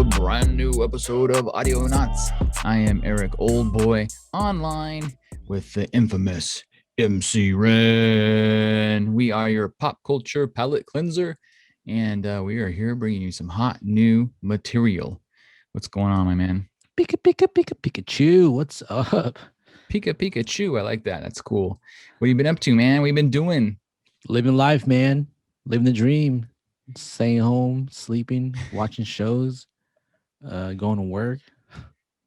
a brand new episode of Audionots. I am Eric Oldboy online with the infamous MC Ren. We are your pop culture palate cleanser, and we are here bringing you some hot new material. What's going on, my man? Pikachu. What's up? Pikachu. I like that. That's cool. What have you been up to, man? What have you been doing? Living life, man. Living the dream. Staying home, sleeping, watching shows, going to work.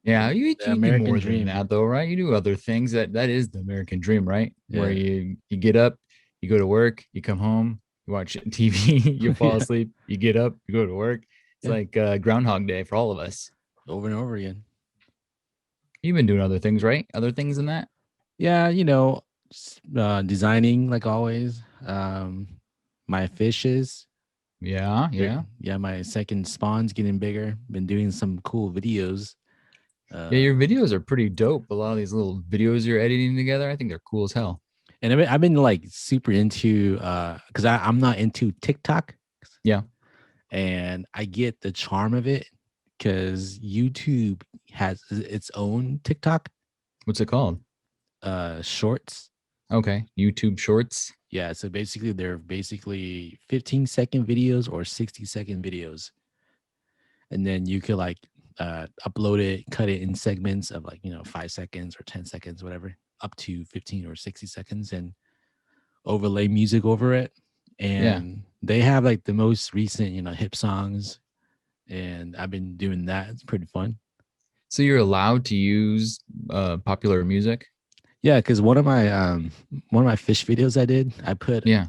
Yeah, you do American more than dream. that though, right? You do other things. That is the American dream, right? Where Yeah. you get up, you go to work, you come home, you watch TV, you fall Yeah. asleep, you get up, you go to work. It's Yeah. like Groundhog Day for all of us. Over and over again. You've been doing other things, right? Other things than that? Yeah, designing like always. My fishes. Yeah, yeah. Yeah, my second spawn's getting bigger. Been doing some cool videos. Yeah, your Uh, videos are pretty dope. A lot of these little videos you're editing together, I think they're cool as hell. and I've been like super into because I'm not into TikTok. Yeah. And I get the charm of it because YouTube has its own TikTok What's it called? shorts. Okay. YouTube Shorts. Yeah, so basically they're basically 15-second videos or 60-second videos. And then you could like upload it, cut it in segments of like, 5 seconds or 10 seconds, whatever, up to 15 or 60 seconds and overlay music over it. Yeah. And they have like the most recent, hip songs. And I've been doing that. It's pretty fun. So you're allowed to use popular music? Yeah, because one of my fish videos I did, I put Yeah.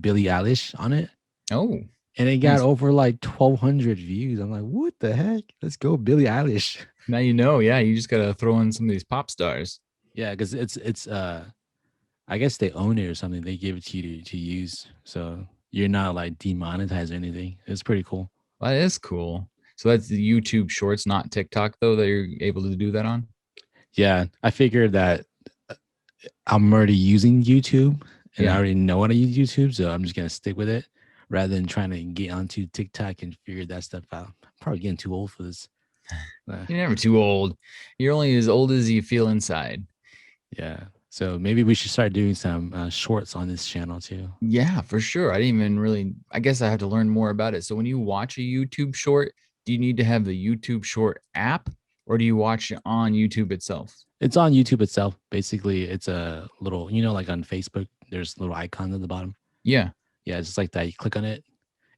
Billie Eilish on it, Oh, and it got nice. over like 1,200 views. I'm like, what the heck? Let's go, Billie Eilish. Now you know, yeah, you just gotta throw in some of these pop stars. Yeah, because it's I guess they own it or something. They give it to you to use, so you're not like demonetized or anything. It's pretty cool. Well, that is cool. So that's the YouTube Shorts, not TikTok, though, that you're able to do that on. Yeah, I figured that I'm already using YouTube and I Yeah. already know how to use YouTube, so I'm just gonna stick with it rather than trying to get onto TikTok and figure that stuff out. I'm probably getting too old for this. You're never too old. You're only as old as you feel inside. Yeah, so maybe we should start doing some shorts on this channel too. Yeah, for sure. I didn't even really, I guess I have to learn more about it. So when you watch a YouTube short, do you need to have the YouTube short app or do you watch it on YouTube itself? It's on YouTube itself. Basically, it's a little, like on Facebook, there's little icons at the bottom. Yeah. Yeah, it's just like that. You click on it.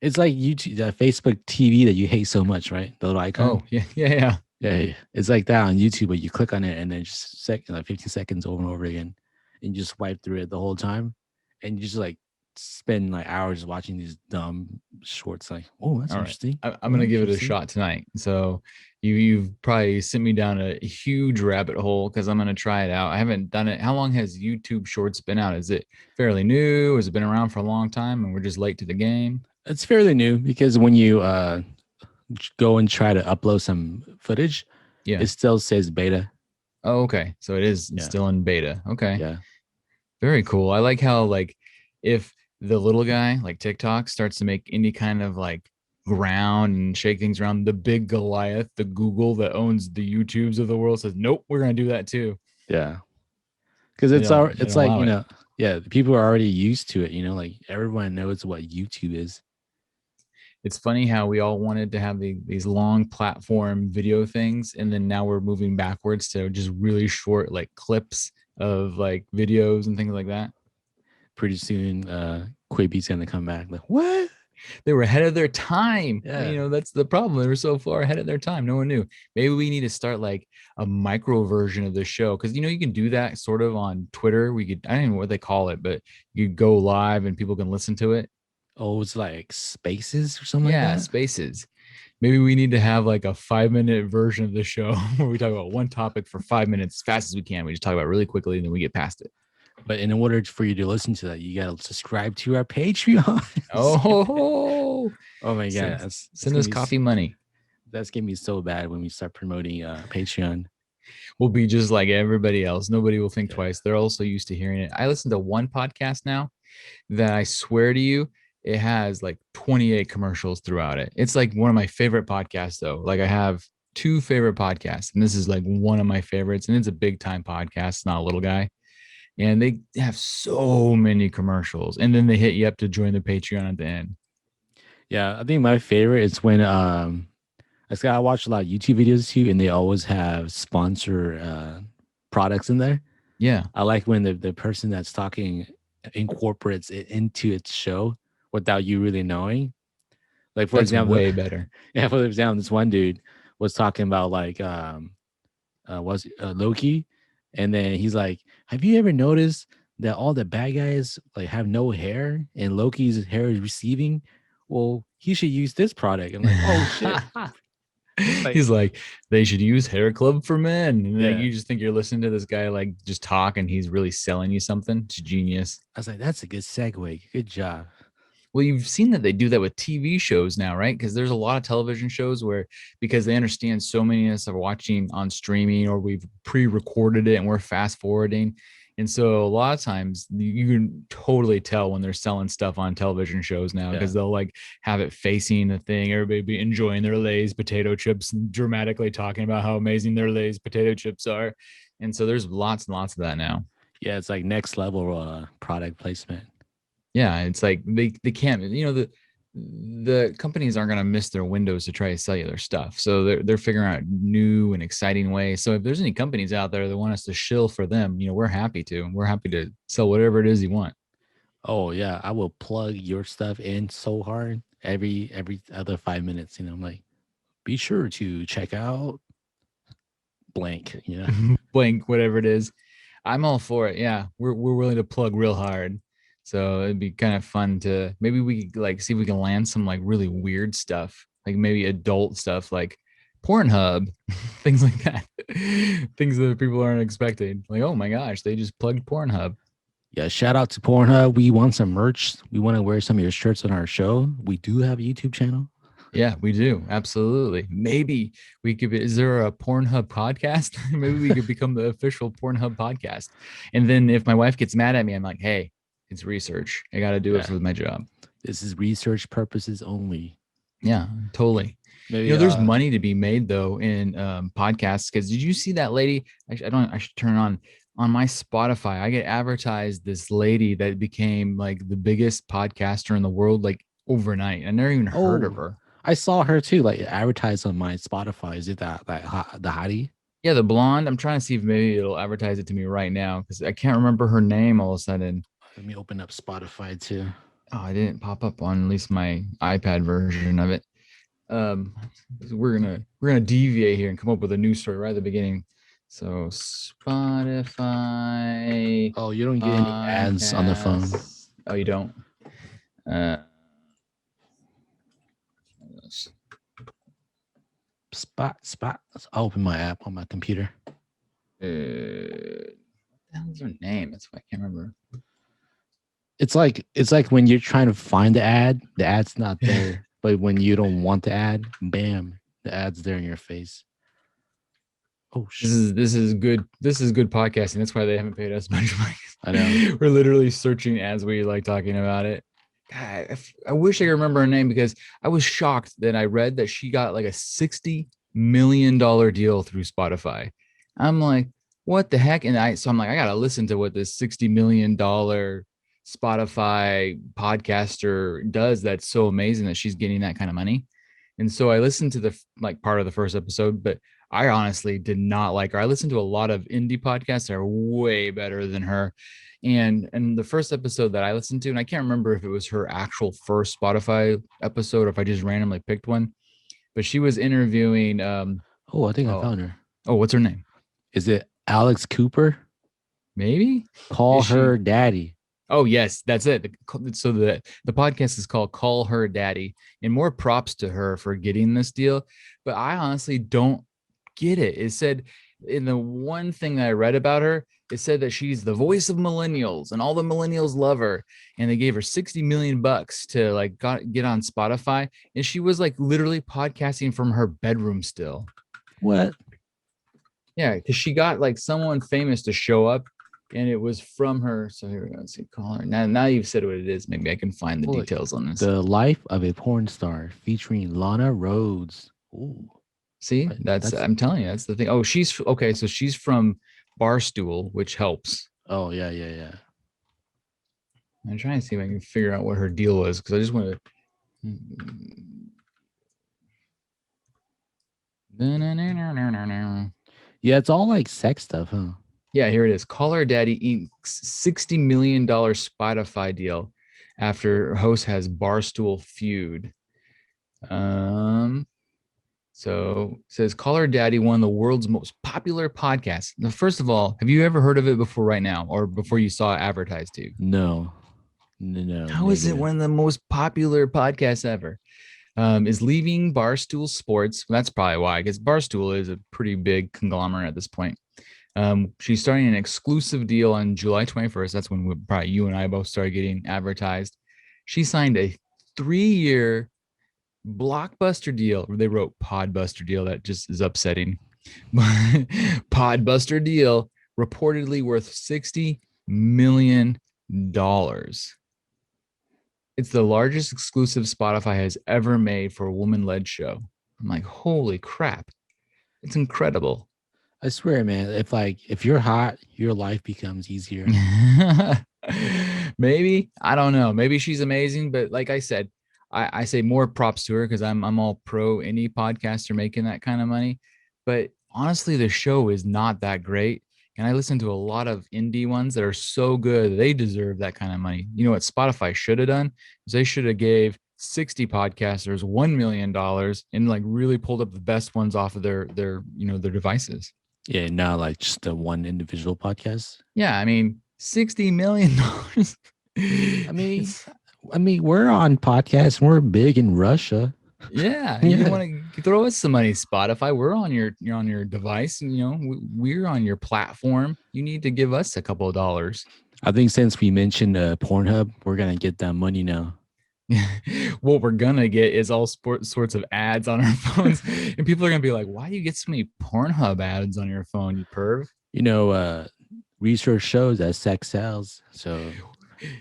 It's like YouTube, Facebook TV that you hate so much, right? The little icon. Oh, yeah. Yeah. Yeah. Yeah, it's like that on YouTube, but you click on it and then just like 15 seconds over and over again, and you just swipe through it the whole time, and you just like spend like hours watching these dumb shorts. Like, oh, that's All right. interesting. I'm gonna give it a shot tonight. So you've probably sent me down a huge rabbit hole because I'm gonna try it out. I haven't done it. How long has YouTube Shorts been out? Is it fairly new? Has it been around for a long time and we're just late to the game? It's fairly new because when you go and try to upload some footage, Yeah. it still says beta. Oh, okay. So it is Yeah. still in beta. Okay. Yeah. Very cool. I like how like if the little guy like TikTok starts to make any kind of like ground and shake things around, the big Goliath, the Google that owns the YouTubes of the world says, nope, we're gonna do that too. Yeah. Because They it's don't, our, they it's don't like, allow it. yeah, people are already used to it, like everyone knows what YouTube is. It's funny how we all wanted to have these long platform video things, and then now we're moving backwards to just really short like clips of like videos and things like that. Pretty soon, Quibi's gonna come back. Like, what? They were ahead of their time. Yeah. That's the problem. They were so far ahead of their time. No one knew. Maybe we need to start like a micro version of the show because you can do that sort of on Twitter. We could, I don't know what they call it, but you go live and people can listen to it. Oh, it's like spaces or something like Yeah, that. spaces. Maybe we need to have like a 5-minute version of the show where we talk about one topic for 5 minutes as fast as we can. We just talk about it really quickly and then we get past it. But in order for you to listen to that, you gotta subscribe to our Patreon. Oh, Oh my send, god, send us coffee money. That's gonna be so bad when we start promoting Patreon. We'll be just like everybody else. Nobody will think Yeah. twice. They're also used to hearing it. I listen to one podcast now that I swear to you, it has like 28 commercials throughout it. It's like one of my favorite podcasts, though. Like I have two favorite podcasts, and this is like one of my favorites, and it's a big time podcast, not a little guy. And they have so many commercials, and then they hit you up to join the Patreon at the end. Yeah, I think my favorite is when I watch a lot of YouTube videos too, and they always have sponsor products in there. Yeah, I like when the person that's talking incorporates it into its show without you really knowing. Like for that's example, way better. yeah, for example, this one dude was talking about like was Loki, and then he's like, "Have you ever noticed that all the bad guys like have no hair, and Loki's hair is receding? Well, he should use this product." I'm like, "Oh shit!" Like, He's like, they should use Hair Club for Men. And like, yeah, you just think you're listening to this guy like just talk, and he's really selling you something. It's genius. I was like, "That's a good segue. Good job." Well, you've seen that they do that with TV shows now, right? Because there's a lot of television shows where, because they understand so many of us are watching on streaming, or we've pre-recorded it and we're fast forwarding. And so a lot of times you can totally tell when they're selling stuff on television shows now, Yeah. because they'll like have it facing the thing, everybody be enjoying their Lay's potato chips and dramatically talking about how amazing their Lay's potato chips are. And so there's lots and lots of that now. Yeah, it's like next level product placement. Yeah, it's like they can't, the companies aren't going to miss their windows to try to sell you their stuff, so they're figuring out new and exciting ways. So if there's any companies out there that want us to shill for them, we're happy to sell whatever it is you want. Oh yeah, I will plug your stuff in so hard every other 5 minutes. You know, I'm like, be sure to check out blank. You know. Blank, whatever it is, I'm all for it. Yeah, we're willing to plug real hard. So it'd be kind of fun to, maybe we could like see if we can land some like really weird stuff, like maybe adult stuff like PornHub, things like that. Things that people aren't expecting. Like, oh my gosh, they just plugged PornHub. Yeah, shout out to PornHub. We want some merch. We want to wear some of your shirts on our show. We do have a YouTube channel. Yeah, we do. Absolutely. Maybe we could is there a Pornhub podcast? Maybe we could become the official Pornhub podcast. And then if my wife gets mad at me, I'm like, hey, it's research. I got to do it Yeah, for my job. this is research purposes only. Yeah, totally. Maybe There's money to be made though in podcasts. Because did you see that lady? Actually, I don't. I should turn on my Spotify. I get advertised this lady that became like the biggest podcaster in the world, like overnight. I never even heard of Oh, her. I saw her too, like advertised on my Spotify. Is it the hottie? Yeah, the blonde. I'm trying to see if maybe it'll advertise it to me right now because I can't remember her name all of a sudden. Let me open up Spotify too. Oh, I didn't pop up on at least my iPad version of it. Um, we're gonna deviate here and come up with a news story right at the beginning. So Spotify Oh, you don't get any ads on the phone. podcast. Oh, you don't. Uh, Spot. I'll open my app on my computer. what the hell is her name? That's why I can't remember. It's like when you're trying to find the ad's not there. But when you don't want the ad, bam, the ad's there in your face. Oh shit. This is good. This is good podcasting. That's why they haven't paid us much money. I know. We're literally searching as we like talking about it. God, I wish I could remember her name because I was shocked that I read that she got like a $60 million deal through Spotify. I'm like, what the heck? And I'm like, I gotta listen to what this $60 million Spotify podcaster does. That's so amazing that she's getting that kind of money. And so I listened to the like part of the first episode, but I honestly did not like her. I listened to a lot of indie podcasts that are way better than her. And the first episode that I listened to, and I can't remember if it was her actual first Spotify episode or if I just randomly picked one, but she was interviewing Oh, I think I found her. oh, what's her name? Is it Alex Cooper? Maybe? Call Is she- her daddy. Oh yes, that's it. So the podcast is called Call Her Daddy, and more props to her for getting this deal. But I honestly don't get it. It said in the one thing that I read about her, it said that she's the voice of millennials and all the millennials love her, and they gave her 60 million bucks to like get on Spotify, and she was like literally podcasting from her bedroom still. What? Yeah, because she got like someone famous to show up and it was from her. So here we go. Let's see, call her. Now you've said what it is. Maybe I can find the Look, details on this. The Life of a Porn Star featuring Lana Rhodes. Ooh, See, what? that's I'm telling you, that's the thing. Oh, she's okay. So she's from Barstool, which helps. Oh yeah. I'm trying to see if I can figure out what her deal was because I just want to. Yeah, it's all like sex stuff, huh? Yeah, here it is. Call Her Daddy inks $60 million Spotify deal after host has Barstool feud. So it says Call Her Daddy, one of the world's most popular podcasts. Now, first of all, have you ever heard of it before right now or before you saw it advertised to you? No, How is it negative. one of the most popular podcasts ever? Is leaving Barstool Sports. That's probably why, because Barstool is a pretty big conglomerate at this point. She's starting an exclusive deal on July 21st. That's when probably you and I both started getting advertised. She signed a 3-year blockbuster deal. They wrote Podbuster deal. That just is upsetting. Podbuster deal reportedly worth $60 million. It's the largest exclusive Spotify has ever made for a woman-led show. I'm like, holy crap. It's incredible. I swear, man. If you're hot, your life becomes easier. Maybe. I don't know. Maybe she's amazing, but like I said, I say more props to her because I'm all pro any podcaster making that kind of money. But honestly, the show is not that great. And I listen to a lot of indie ones that are so good, they deserve that kind of money. You know what Spotify should have done? Is they should have gave 60 podcasters $1 million and like really pulled up the best ones off of their devices. Yeah, not like just a one individual podcast. Yeah, I mean, $60 million. I mean, we're on podcasts. We're big in Russia. Yeah, Yeah. you want to throw us some money, Spotify. You're on your device, and we're on your platform. You need to give us a couple of dollars. I think since we mentioned Pornhub, we're gonna get that money now. What we're gonna get is all sorts of ads on our phones, and people are gonna be like, "Why do you get so many Pornhub ads on your phone, you perv?" Research shows that sex sells. So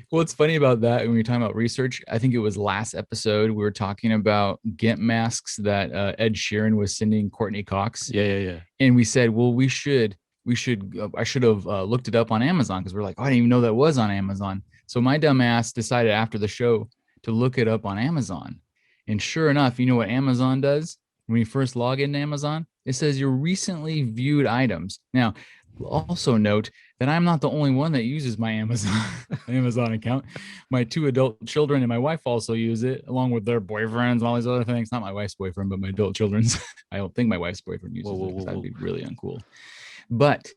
What's funny about that when we're talking about research, I think it was last episode we were talking about GIMP masks that Ed Sheeran was sending Courtney Cox. yeah. And we said, well, I should have looked it up on Amazon because we're like, oh, I didn't even know that was on Amazon. So my dumb ass decided after the show to look it up on Amazon. And sure enough, you know what Amazon does? When you first log into Amazon, it says your recently viewed items. Now, also note that I'm not the only one that uses my Amazon account. My 2 adult children and my wife also use it, along with their boyfriends and all these other things. Not my wife's boyfriend, but my adult children's. I don't think my wife's boyfriend uses it because that'd be really uncool. But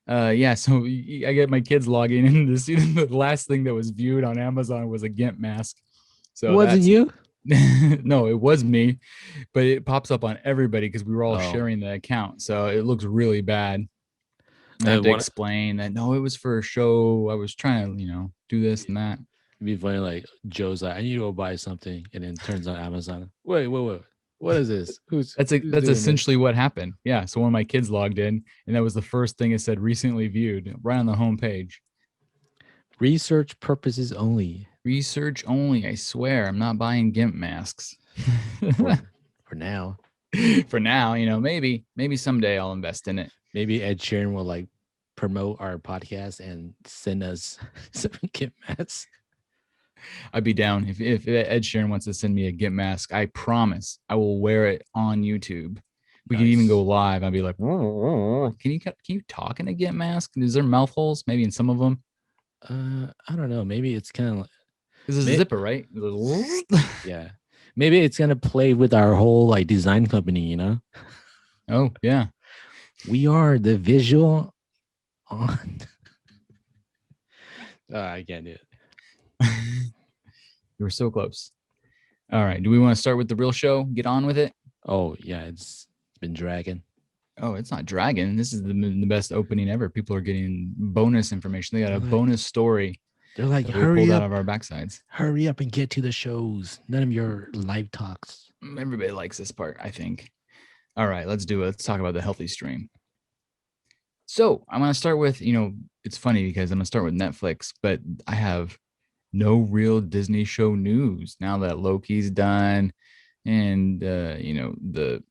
yeah, so I get my kids logging in to see the last thing that was viewed on Amazon was a GIMP mask. So it wasn't you? No, it was me, but it pops up on everybody because we were all Oh. sharing the account. So it looks really bad. I have to explain that no, it was for a show. I was trying to, do this and that. It'd be funny, like Joe's like, I need to go buy something, and then turns on Amazon. Wait. What is this? That's essentially what happened. Yeah. So one of my kids logged in, and that was the first thing it said recently viewed right on the home page. Research purposes only. Research only. I swear, I'm not buying GIMP masks. for now. For now, maybe someday I'll invest in it. Maybe Ed Sheeran will like promote our podcast and send us some GIMP masks. I'd be down if Ed Sheeran wants to send me a GIMP mask. I promise I will wear it on YouTube. We can even go live. I'd be like, can you talk in a GIMP mask? Is there mouth holes? Maybe in some of them. I don't know. Maybe it's kind of like this is a zipper, right? Yeah. Maybe it's gonna play with our whole like design company, Oh yeah. We are the visual on. I can't do it. You were so close. All right. Do we want to start with the real show? Get on with it? Oh, yeah. It's been dragging. Oh, it's not dragging. This is the best opening ever. People are getting bonus information. They got a bonus story. They're like, hurry up. Out of our backsides. Hurry up and get to the shows. None of your live talks. Everybody likes this part, I think. All right. Let's do it. Let's talk about the healthy stream. So I'm gonna start with, it's funny because I'm gonna start with Netflix, but I have no real Disney show news now that Loki's done, and the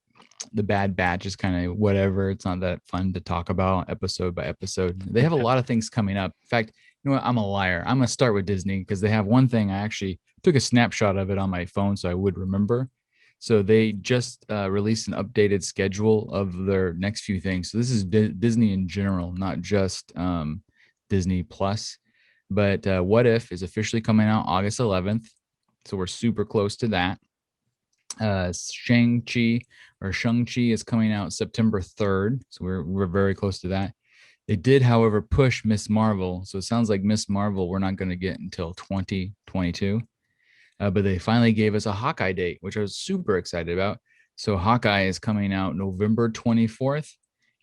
Bad Batch is kind of whatever. It's not that fun to talk about episode by episode. They have a lot of things coming up. In fact, you know what? I'm a liar. I'm gonna start with Disney because they have one thing. I actually took a snapshot of it on my phone so I would remember. So they just released an updated schedule of their next few things. So this is Disney in general, not just Disney Plus. But What If is officially coming out August 11th. So we're super close to that. Shang-Chi is coming out September 3rd. So we're very close to that. They did, however, push Miss Marvel. So it sounds like Miss Marvel we're not going to get until 2022. But they finally gave us a Hawkeye date, which I was super excited about. So Hawkeye is coming out November 24th.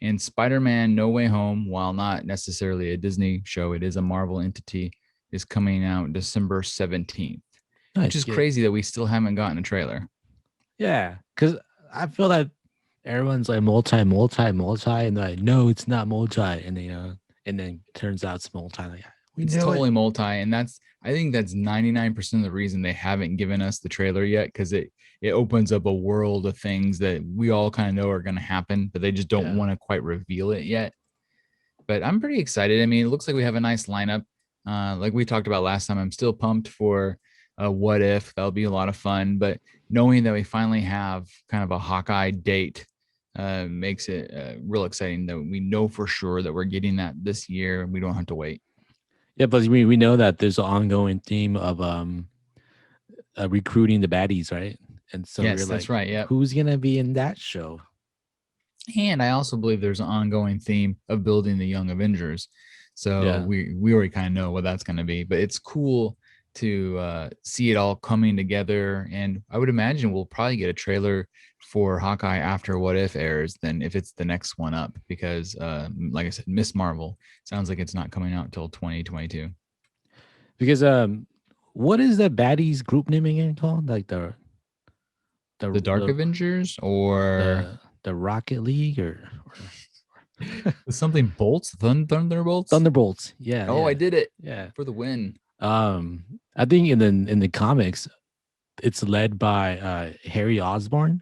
And Spider-Man No Way Home, while not necessarily a Disney show, it is a Marvel entity, is coming out December 17th, which Nice. is crazy that we still haven't gotten a trailer. Yeah, because I feel that everyone's like multi, and they're like, no, it's not multi, and and then turns out it's multi. Like, we It's knew it. totally multi, and I think that's 99% of the reason they haven't given us the trailer yet, because it opens up a world of things that we all kind of know are going to happen, but they just don't want to quite reveal it yet. But I'm pretty excited. I mean, it looks like we have a nice lineup. Like we talked about last time, I'm still pumped for What If. That'll be a lot of fun. But knowing that we finally have kind of a Hawkeye date makes it real exciting that we know for sure that we're getting that this year and we don't have to wait. Yeah, but we know that there's an ongoing theme of recruiting the baddies, right? And so Yes, you're that's like, right. Yep. who's gonna be in that show? And I also believe there's an ongoing theme of building the Young Avengers. So Yeah. we already kind of know what that's going to be, but it's cool to see it all coming together. And I would imagine we'll probably get a trailer for Hawkeye after What If airs, than if it's the next one up, because like I said, Miss Marvel sounds like it's not coming out until 2022. Because what is the baddies group name again called? Like The Dark the Avengers, or the Rocket League something Bolts, Thunderbolts. Thunderbolts. Yeah, Oh, I yeah, did it yeah. for the win. I think in the comics, it's led by Harry Osborn.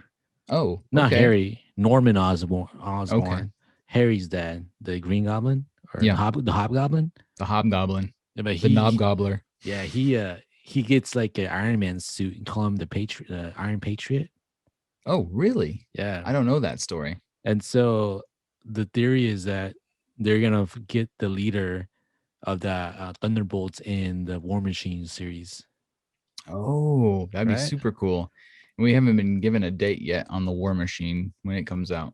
Oh, Not okay. Harry, Norman Osborn. Okay. Harry's dad, the Green Goblin or Yeah. the Hobgoblin. The Hobgoblin, Yeah, but the Knob Gobbler. yeah, he gets like an Iron Man suit and call him the Patriot, Iron Patriot. Oh, really? Yeah, I don't know that story. and so the theory is that they're gonna get the leader of the Thunderbolts in the War Machine series. Oh, that'd be Right? super cool. We haven't been given a date yet on the War Machine when it comes out.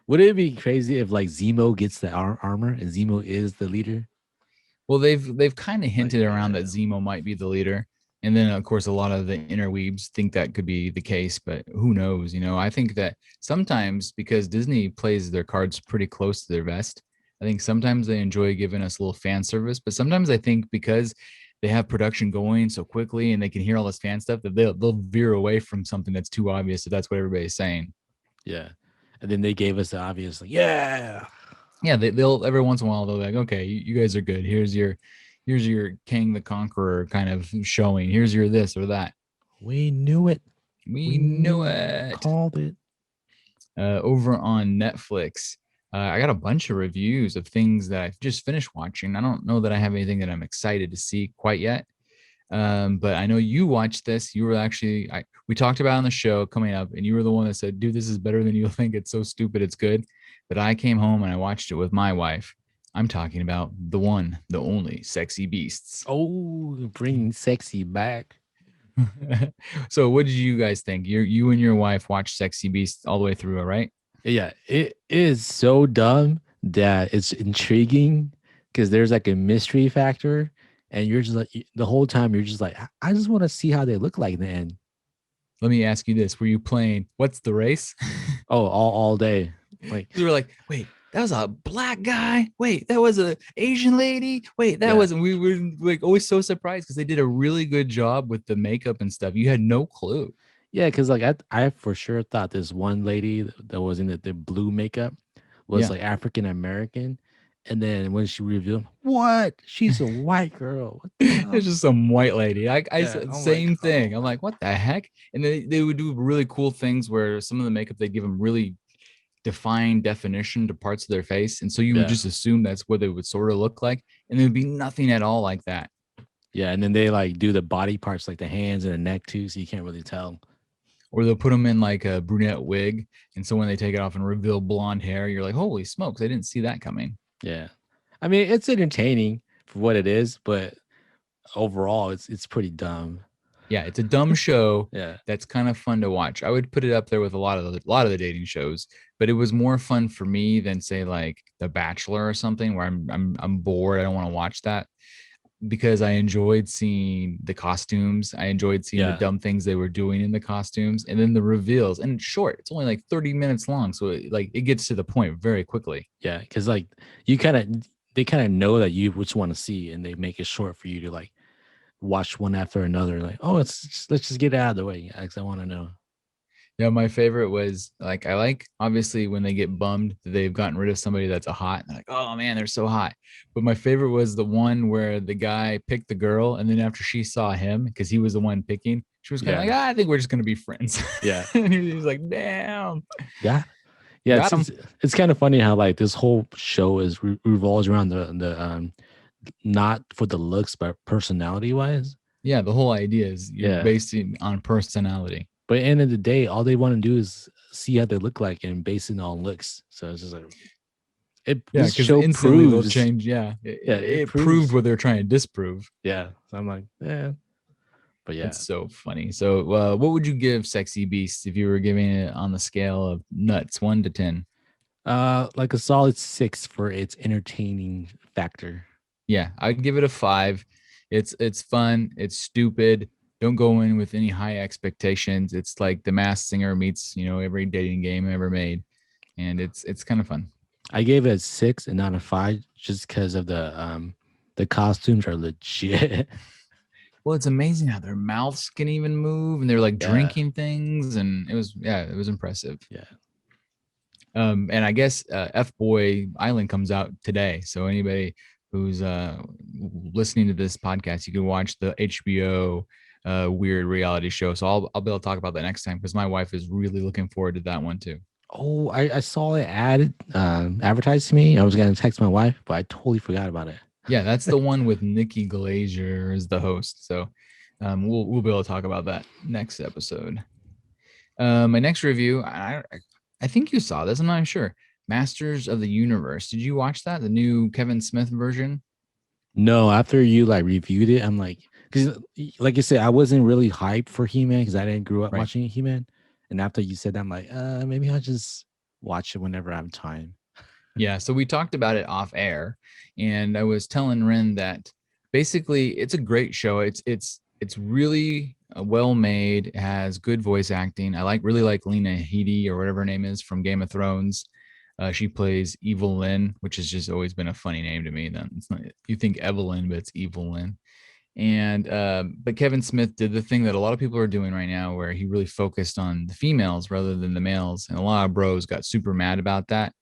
Would it be crazy if like Zemo gets the armor and Zemo is the leader? Well, they've kind of Like, hinted around that Zemo might be the leader. And then of course a lot of the interweebs think that could be the case, but who knows? I think that sometimes, because Disney plays their cards pretty close to their vest, I think sometimes they enjoy giving us a little fan service, but sometimes I think because they have production going so quickly and they can hear all this fan stuff, that they'll veer away from something that's too obvious if that's what everybody's saying. yeah. And then they gave us the obvious, like, yeah, Yeah, they'll every once in a while they'll be like, okay, you guys are good. Here's your King the Conqueror kind of showing. Here's your this or that. we knew it. We knew it. Called it. Over on Netflix, I got a bunch of reviews of things that I've just finished watching. I don't know that I have anything that I'm excited to see quite yet. But I know you watched this. You were actually, we talked about it on the show coming up, and you were the one that said, dude, this is better than you'll think. It's so stupid. It's good. But I came home and I watched it with my wife. I'm talking about the one, the only Sexy Beasts. Oh, bringing sexy back. So what did you guys think? You and your wife watched Sexy Beasts all the way through, all right? Yeah, it is so dumb that it's intriguing because there's like a mystery factor, and you're just like the whole time you're just like, I just want to see how they look like then. Let me ask you this. Were you playing What's the Race? Oh, all day. Like You were like, wait, that was a black guy. Wait, that was a Asian lady. Wait, that Yeah. wasn't. We were like always so surprised because they did a really good job with the makeup and stuff. You had no clue. Yeah, because like I for sure thought this one lady that was in the blue makeup was Yeah. like African American, And then when she revealed, what? She's a white girl. What the hell? It's just some white lady. I Yeah. said I'm like, same oh thing. I'm my. like, what the heck? And they would do really cool things where some of the makeup they give them really defined definition to parts of their face, and so you would Yeah. just assume that's what they would sort of look like, and there would be nothing at all like that. Yeah. And then they like do the body parts like the hands and the neck too, so you can't really tell. Or they'll put them in like a brunette wig, and so when they take it off and reveal blonde hair, you're like, holy smokes, I didn't see that coming. Yeah. I mean, it's entertaining for what it is, but overall it's pretty dumb. Yeah, it's a dumb show Yeah. that's kind of fun to watch. I would put it up there with a lot of the dating shows, but it was more fun for me than say like The Bachelor or something where I'm bored. I don't want to watch that because I enjoyed seeing the costumes. I enjoyed seeing the Yeah. dumb things they were doing in the costumes, and then the reveals. And it's short; it's only like 30 minutes long, so it gets to the point very quickly. Yeah. Because like you kind of they kind of know that you just want to see, and they make it short for you to like watch one after another. Like, oh, let's just get it out of the way because I want to know. Yeah, my favorite was like I like obviously when they get bummed that they've gotten rid of somebody that's a hot. They're like, oh man, they're so hot. But my favorite was the one where the guy picked the girl, and then after she saw him, because he was the one picking, she was kind of Yeah. like, I think we're just gonna be friends. Yeah. And he was like, damn, Yeah. Yeah. got him. It's kind of funny how like this whole show is revolves around the not for the looks but personality wise. Yeah, the whole idea is you're Yeah. basing on personality. But at the end of the day, all they want to do is see how they look like and base it on looks. So it's just like Yeah, this because show instantly they'll proves. change. Yeah, Yeah, it it proved proves. what they're trying to disprove. Yeah. So I'm like, yeah. But yeah. That's so funny. So, what would you give Sexy Beast if you were giving it on the scale of nuts, 1 to 10? Like a solid 6 for its entertaining factor. Yeah, I'd give it a 5. It's fun. It's stupid. Don't go in with any high expectations. It's like The Masked Singer meets every dating game ever made, and it's kind of fun. I gave it a 6 and not a 5 just because of the costumes are legit. Well, it's amazing how their mouths can even move, and they're like Yeah. drinking things, and it was impressive. Yeah. And I guess F Boy Island comes out today. So anybody who's listening to this podcast, you can watch the HBO weird reality show. So I'll be able to talk about that next time because my wife is really looking forward to that one too. Oh, I saw it advertised to me. I was gonna text my wife, but I totally forgot about it. Yeah, that's the one with Nikki Glazer as the host. So we'll be able to talk about that next episode. My next review, I think you saw this. I'm not sure. Masters of the Universe. Did you watch that? The new Kevin Smith version? No, after you like reviewed it, I'm like, because like you said, I wasn't really hyped for He-Man because I didn't grow up Right. watching He-Man. And after you said that, I'm like, maybe I'll just watch it whenever I have time. Yeah, so we talked about it off air, and I was telling Ren that basically it's a great show. It's really well made. It has good voice acting. I really like Lena Headey or whatever her name is from Game of Thrones. She plays Evil Lynn, which has just always been a funny name to me. Then it's not, you think Evelyn, but it's Evil Lynn. And but Kevin Smith did the thing that a lot of people are doing right now, where he really focused on the females rather than the males, and a lot of bros got super mad about that.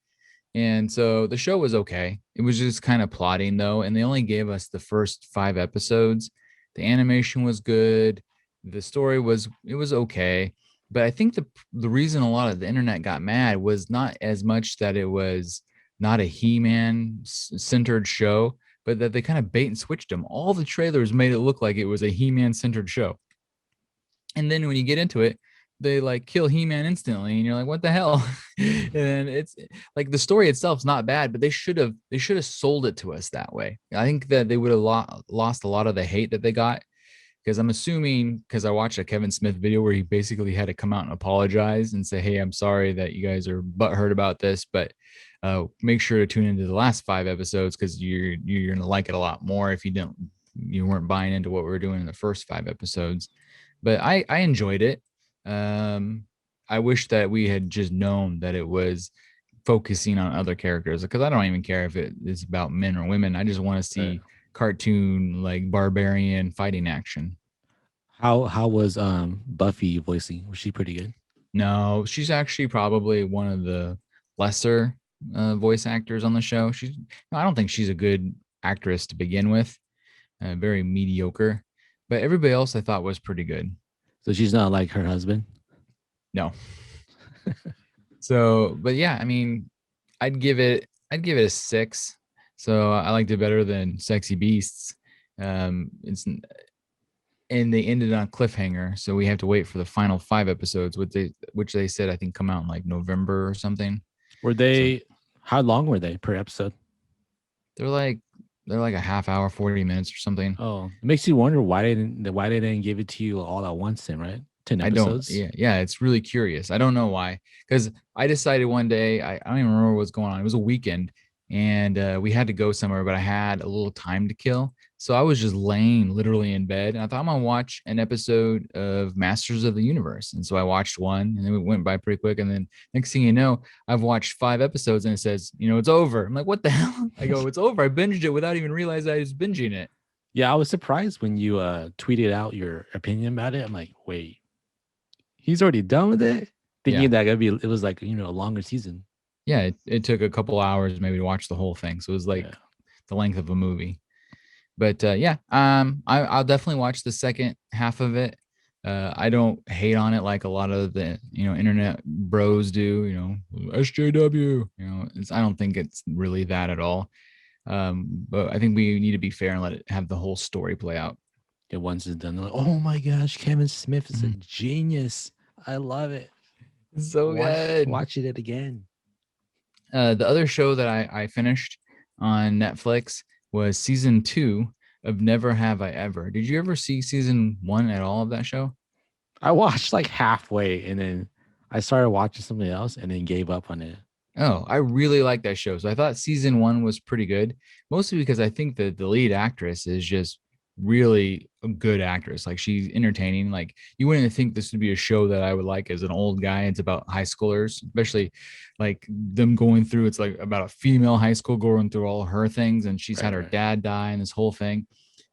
And so the show was okay. It was just kind of plotting though, and they only gave us the first 5 episodes. The animation was good. The story was okay. But I think the reason a lot of the internet got mad was not as much that it was not a He-Man centered show, but that they kind of bait and switched them. All the trailers made it look like it was a He-Man centered show. And then when you get into it, they like kill He-Man instantly, and you're like, what the hell? And it's like the story itself's not bad, but they should have sold it to us that way. I think that they would have lost a lot of the hate that they got, because I'm assuming, because I watched a Kevin Smith video where he basically had to come out and apologize and say, hey, I'm sorry that you guys are butthurt about this, but make sure to tune into the last 5 episodes because you're gonna like it a lot more if you weren't buying into what we were doing in the first 5 episodes. But I enjoyed it. I wish that we had just known that it was focusing on other characters, because I don't even care if it is about men or women. I just want to see cartoon like barbarian fighting action. How was Buffy voicing? Was she pretty good? No, she's actually probably one of the lesser. voice actors on the show. I don't think she's a good actress to begin with, very mediocre. But everybody else I thought was pretty good. So she's not like her husband. No. So, but yeah, I mean, I'd give it a 6. So I liked it better than Sexy Beasts. It's and they ended on a cliffhanger, so we have to wait for the final 5 episodes, which they said I think come out in like November or something. Were So they? How long were they per episode? they're like they're like a half hour, 40 minutes or something. Oh, it makes you wonder why they didn't give it to you all at once. Then, right? 10 I don't. episodes. Yeah, it's really curious. I don't know why. Because I decided one day, I don't even remember what's going on. It was a weekend, and we had to go somewhere, but I had a little time to kill. So I was just laying literally in bed, and I thought I'm gonna watch an episode of Masters of the Universe. And so I watched one, and then it went by pretty quick. And then next thing you know, I've watched 5 episodes, and it says, it's over. I'm like, what the hell? I go, it's over. I binged it without even realizing I was binging it. Yeah, I was surprised when you tweeted out your opinion about it. I'm like, wait, he's already done with it. Yeah. Thinking that it was like a longer season. Yeah, it took a couple hours maybe to watch the whole thing. So it was Yeah. like the length of a movie. But yeah, I'll definitely watch the second half of it. I don't hate on it like a lot of the internet bros do. SJW. I don't think it's really that at all. But I think we need to be fair and let it have the whole story play out. Yeah, once it's done, they're like, oh my gosh, Kevin Smith is a Mhm. genius. I love it. So good. Watching it again. The other show that I finished on Netflix was season 2 of Never Have I Ever. Did you ever see season 1 at all of that show? I watched like halfway and then I started watching something else and then gave up on it. Oh, I really like that show. So I thought season 1 was pretty good, mostly because I think that the lead actress is just really a good actress. Like she's entertaining. Like you wouldn't think this would be a show that I would like as an old guy. It's about high schoolers, especially like them going through. It's like about a female high school going through all her things, and she's had Right, her right. dad die and this whole thing.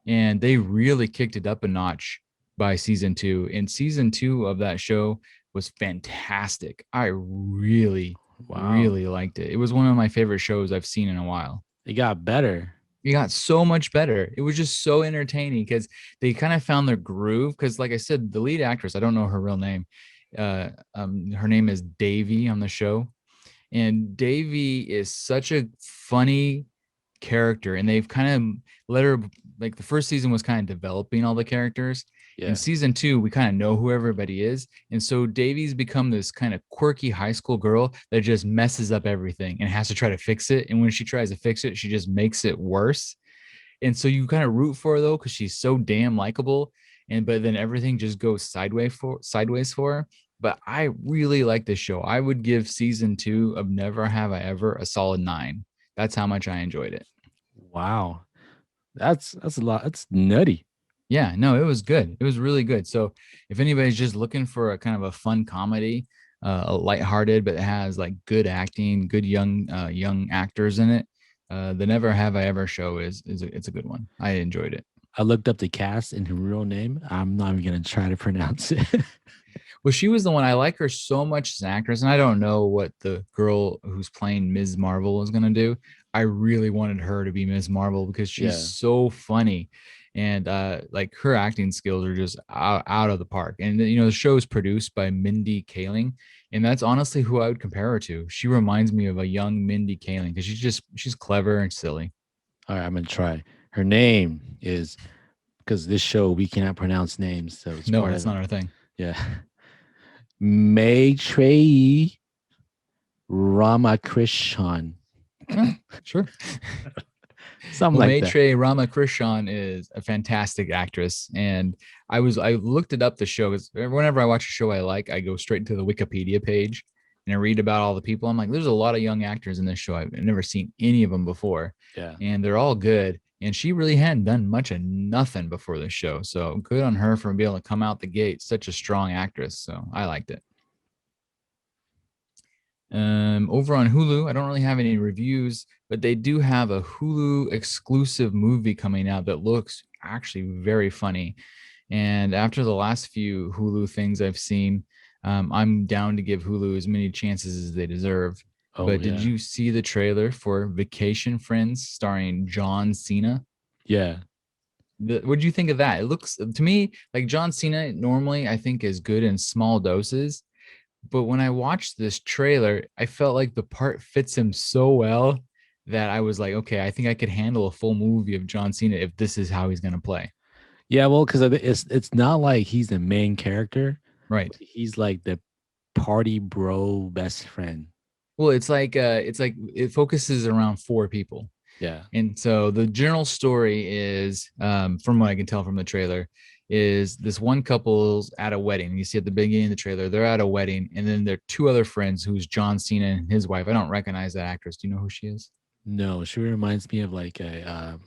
And they really kicked it up a notch by season 2. And season 2 of that show was fantastic. I really, Wow. really liked it. It was one of my favorite shows I've seen in a while. It got better. It got so much better. It was just so entertaining because they kind of found their groove. Because, like I said, the lead actress, I don't know her real name. Her name is Davy on the show, and Davy is such a funny character, and they've kind of let her, like, the first season was kind of developing all the characters. In Yeah. season 2 we kind of know who everybody is, and so Davy's become this kind of quirky high school girl that just messes up everything and has to try to fix it, and when she tries to fix it she just makes it worse. And so you kind of root for her though because she's so damn likable, and but then everything just goes sideways for her. But I really like this show. I would give season 2 of Never Have I Ever a solid 9. That's how much I enjoyed it. Wow. That's a lot. That's nutty. Yeah, no, it was good. It was really good. So if anybody's just looking for a kind of a fun comedy, a lighthearted, but it has like good acting, good young actors in it, the Never Have I Ever show it's a good one. I enjoyed it. I looked up the cast and her real name. I'm not even gonna try to pronounce it. Well, she was the one. I like her so much as an actress, and I don't know what the girl who's playing Ms. Marvel is gonna do. I really wanted her to be Ms. Marvel because she's Yeah. so funny, and like her acting skills are just out of the park. And the show is produced by Mindy Kaling, and that's honestly who I would compare her to. She reminds me of a young Mindy Kaling because she's clever and silly. All right, I'm gonna try. Her name is because this show we cannot pronounce names, so it's No, part that's of it. not our thing. Yeah. Maitreyi Ramakrishnan. Sure. Something Well, like that. Maitre Ramakrishnan is a fantastic actress, and I looked it up the show because whenever I watch a show I like, I go straight to the Wikipedia page and I read about all the people. I'm like, there's a lot of young actors in this show. I've never seen any of them before, Yeah. and they're all good. And she really hadn't done much of nothing before this show, so good on her for being able to come out the gate. Such a strong actress, so I liked it. Over on Hulu, I don't really have any reviews, but they do have a Hulu exclusive movie coming out that looks actually very funny. And after the last few Hulu things I've seen, I'm down to give Hulu as many chances as they deserve. Oh but did yeah. you see the trailer for Vacation Friends starring John Cena? Yeah. What do you think of that? It looks to me like John Cena normally I think is good in small doses, but when I watched this trailer, I felt like the part fits him so well that I was like, okay, I think I could handle a full movie of John Cena if this is how he's gonna play. Yeah, well, because it's not like he's the main character, but Right. he's like the party bro best friend. Well, it's like it focuses around four people. Yeah. And so the general story is, from what I can tell from the trailer, is this one couple's at a wedding. You see at the beginning of the trailer, they're at a wedding, and then there are two other friends who's John Cena and his wife. I don't recognize that actress. Do you know who she is? No, she reminds me of like a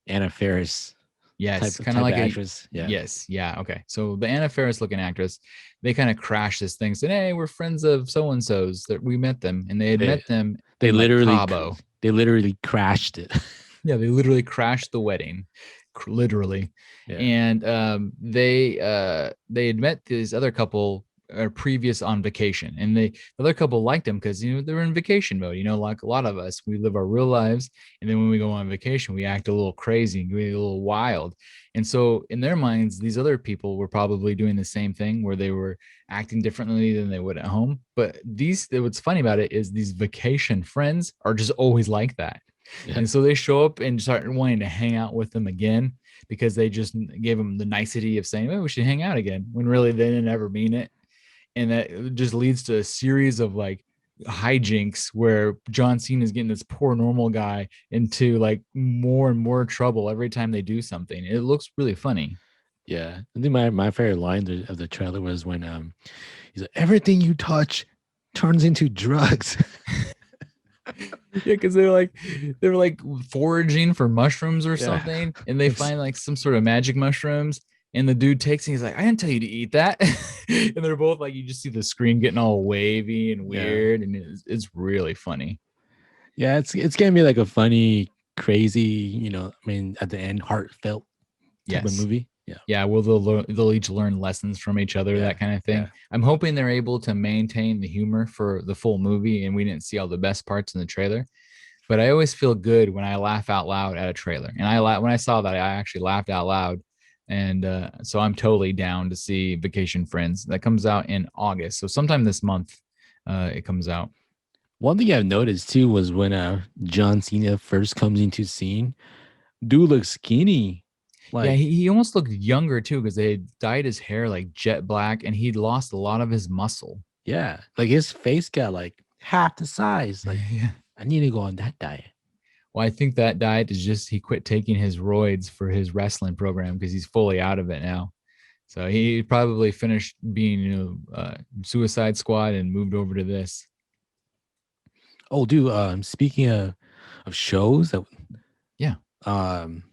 Anna Faris Yes, kind of type of like a actress. Yeah. yes, yeah, okay. So the Anna Faris looking actress, they kind of crashed this thing, said, "Hey, we're friends of so and so's that we met them," and they had They met them they in like literally Cabo. they literally crashed it. Yeah, they literally crashed the wedding, literally. Yeah. And they had met this other couple previous on vacation, and the other couple liked them because they're in vacation mode. Like a lot of us, we live our real lives, and then when we go on vacation, we act a little crazy, we a little wild. And so in their minds, these other people were probably doing the same thing where they were acting differently than they would at home. But what's funny about it is these vacation friends are just always like that. Yeah. And so they show up and start wanting to hang out with them again because they just gave them the nicety of saying, "Oh, we should hang out again," when really they didn't ever mean it. And that just leads to a series of like hijinks where John Cena is getting this poor normal guy into like more and more trouble every time they do something. It looks really funny. Yeah. I think my favorite line of the trailer was when he's like, everything you touch turns into drugs. Yeah, because they're like foraging for mushrooms or Yeah. something, and they It's find like some sort of magic mushrooms, and the dude takes it. He's like, "I didn't tell you to eat that," and they're both like, you just see the screen getting all wavy and yeah. weird, and it's really funny. Yeah, it's gonna be like a funny, crazy, I mean, at the end, heartfelt type of Yes. movie. Yeah. Yeah, well, they'll each learn lessons from each other, Yeah. that kind of thing. Yeah. I'm hoping they're able to maintain the humor for the full movie, and we didn't see all the best parts in the trailer. But I always feel good when I laugh out loud at a trailer, and when I saw that, I actually laughed out loud, and so I'm totally down to see Vacation Friends. That comes out in August, so sometime this month, it comes out. One thing I've noticed too was when John Cena first comes into scene, dude looks skinny. Yeah, Like, he almost looked younger too because they had dyed his hair like jet black, and he'd lost a lot of his muscle. yeah, like his face got like half the size. Like, Yeah. I need to go on that diet. Well, I think that diet is just he quit taking his roids for his wrestling program because he's fully out of it now. So he probably finished being, Suicide Squad and moved over to this. Oh, dude, speaking of shows that Yeah. um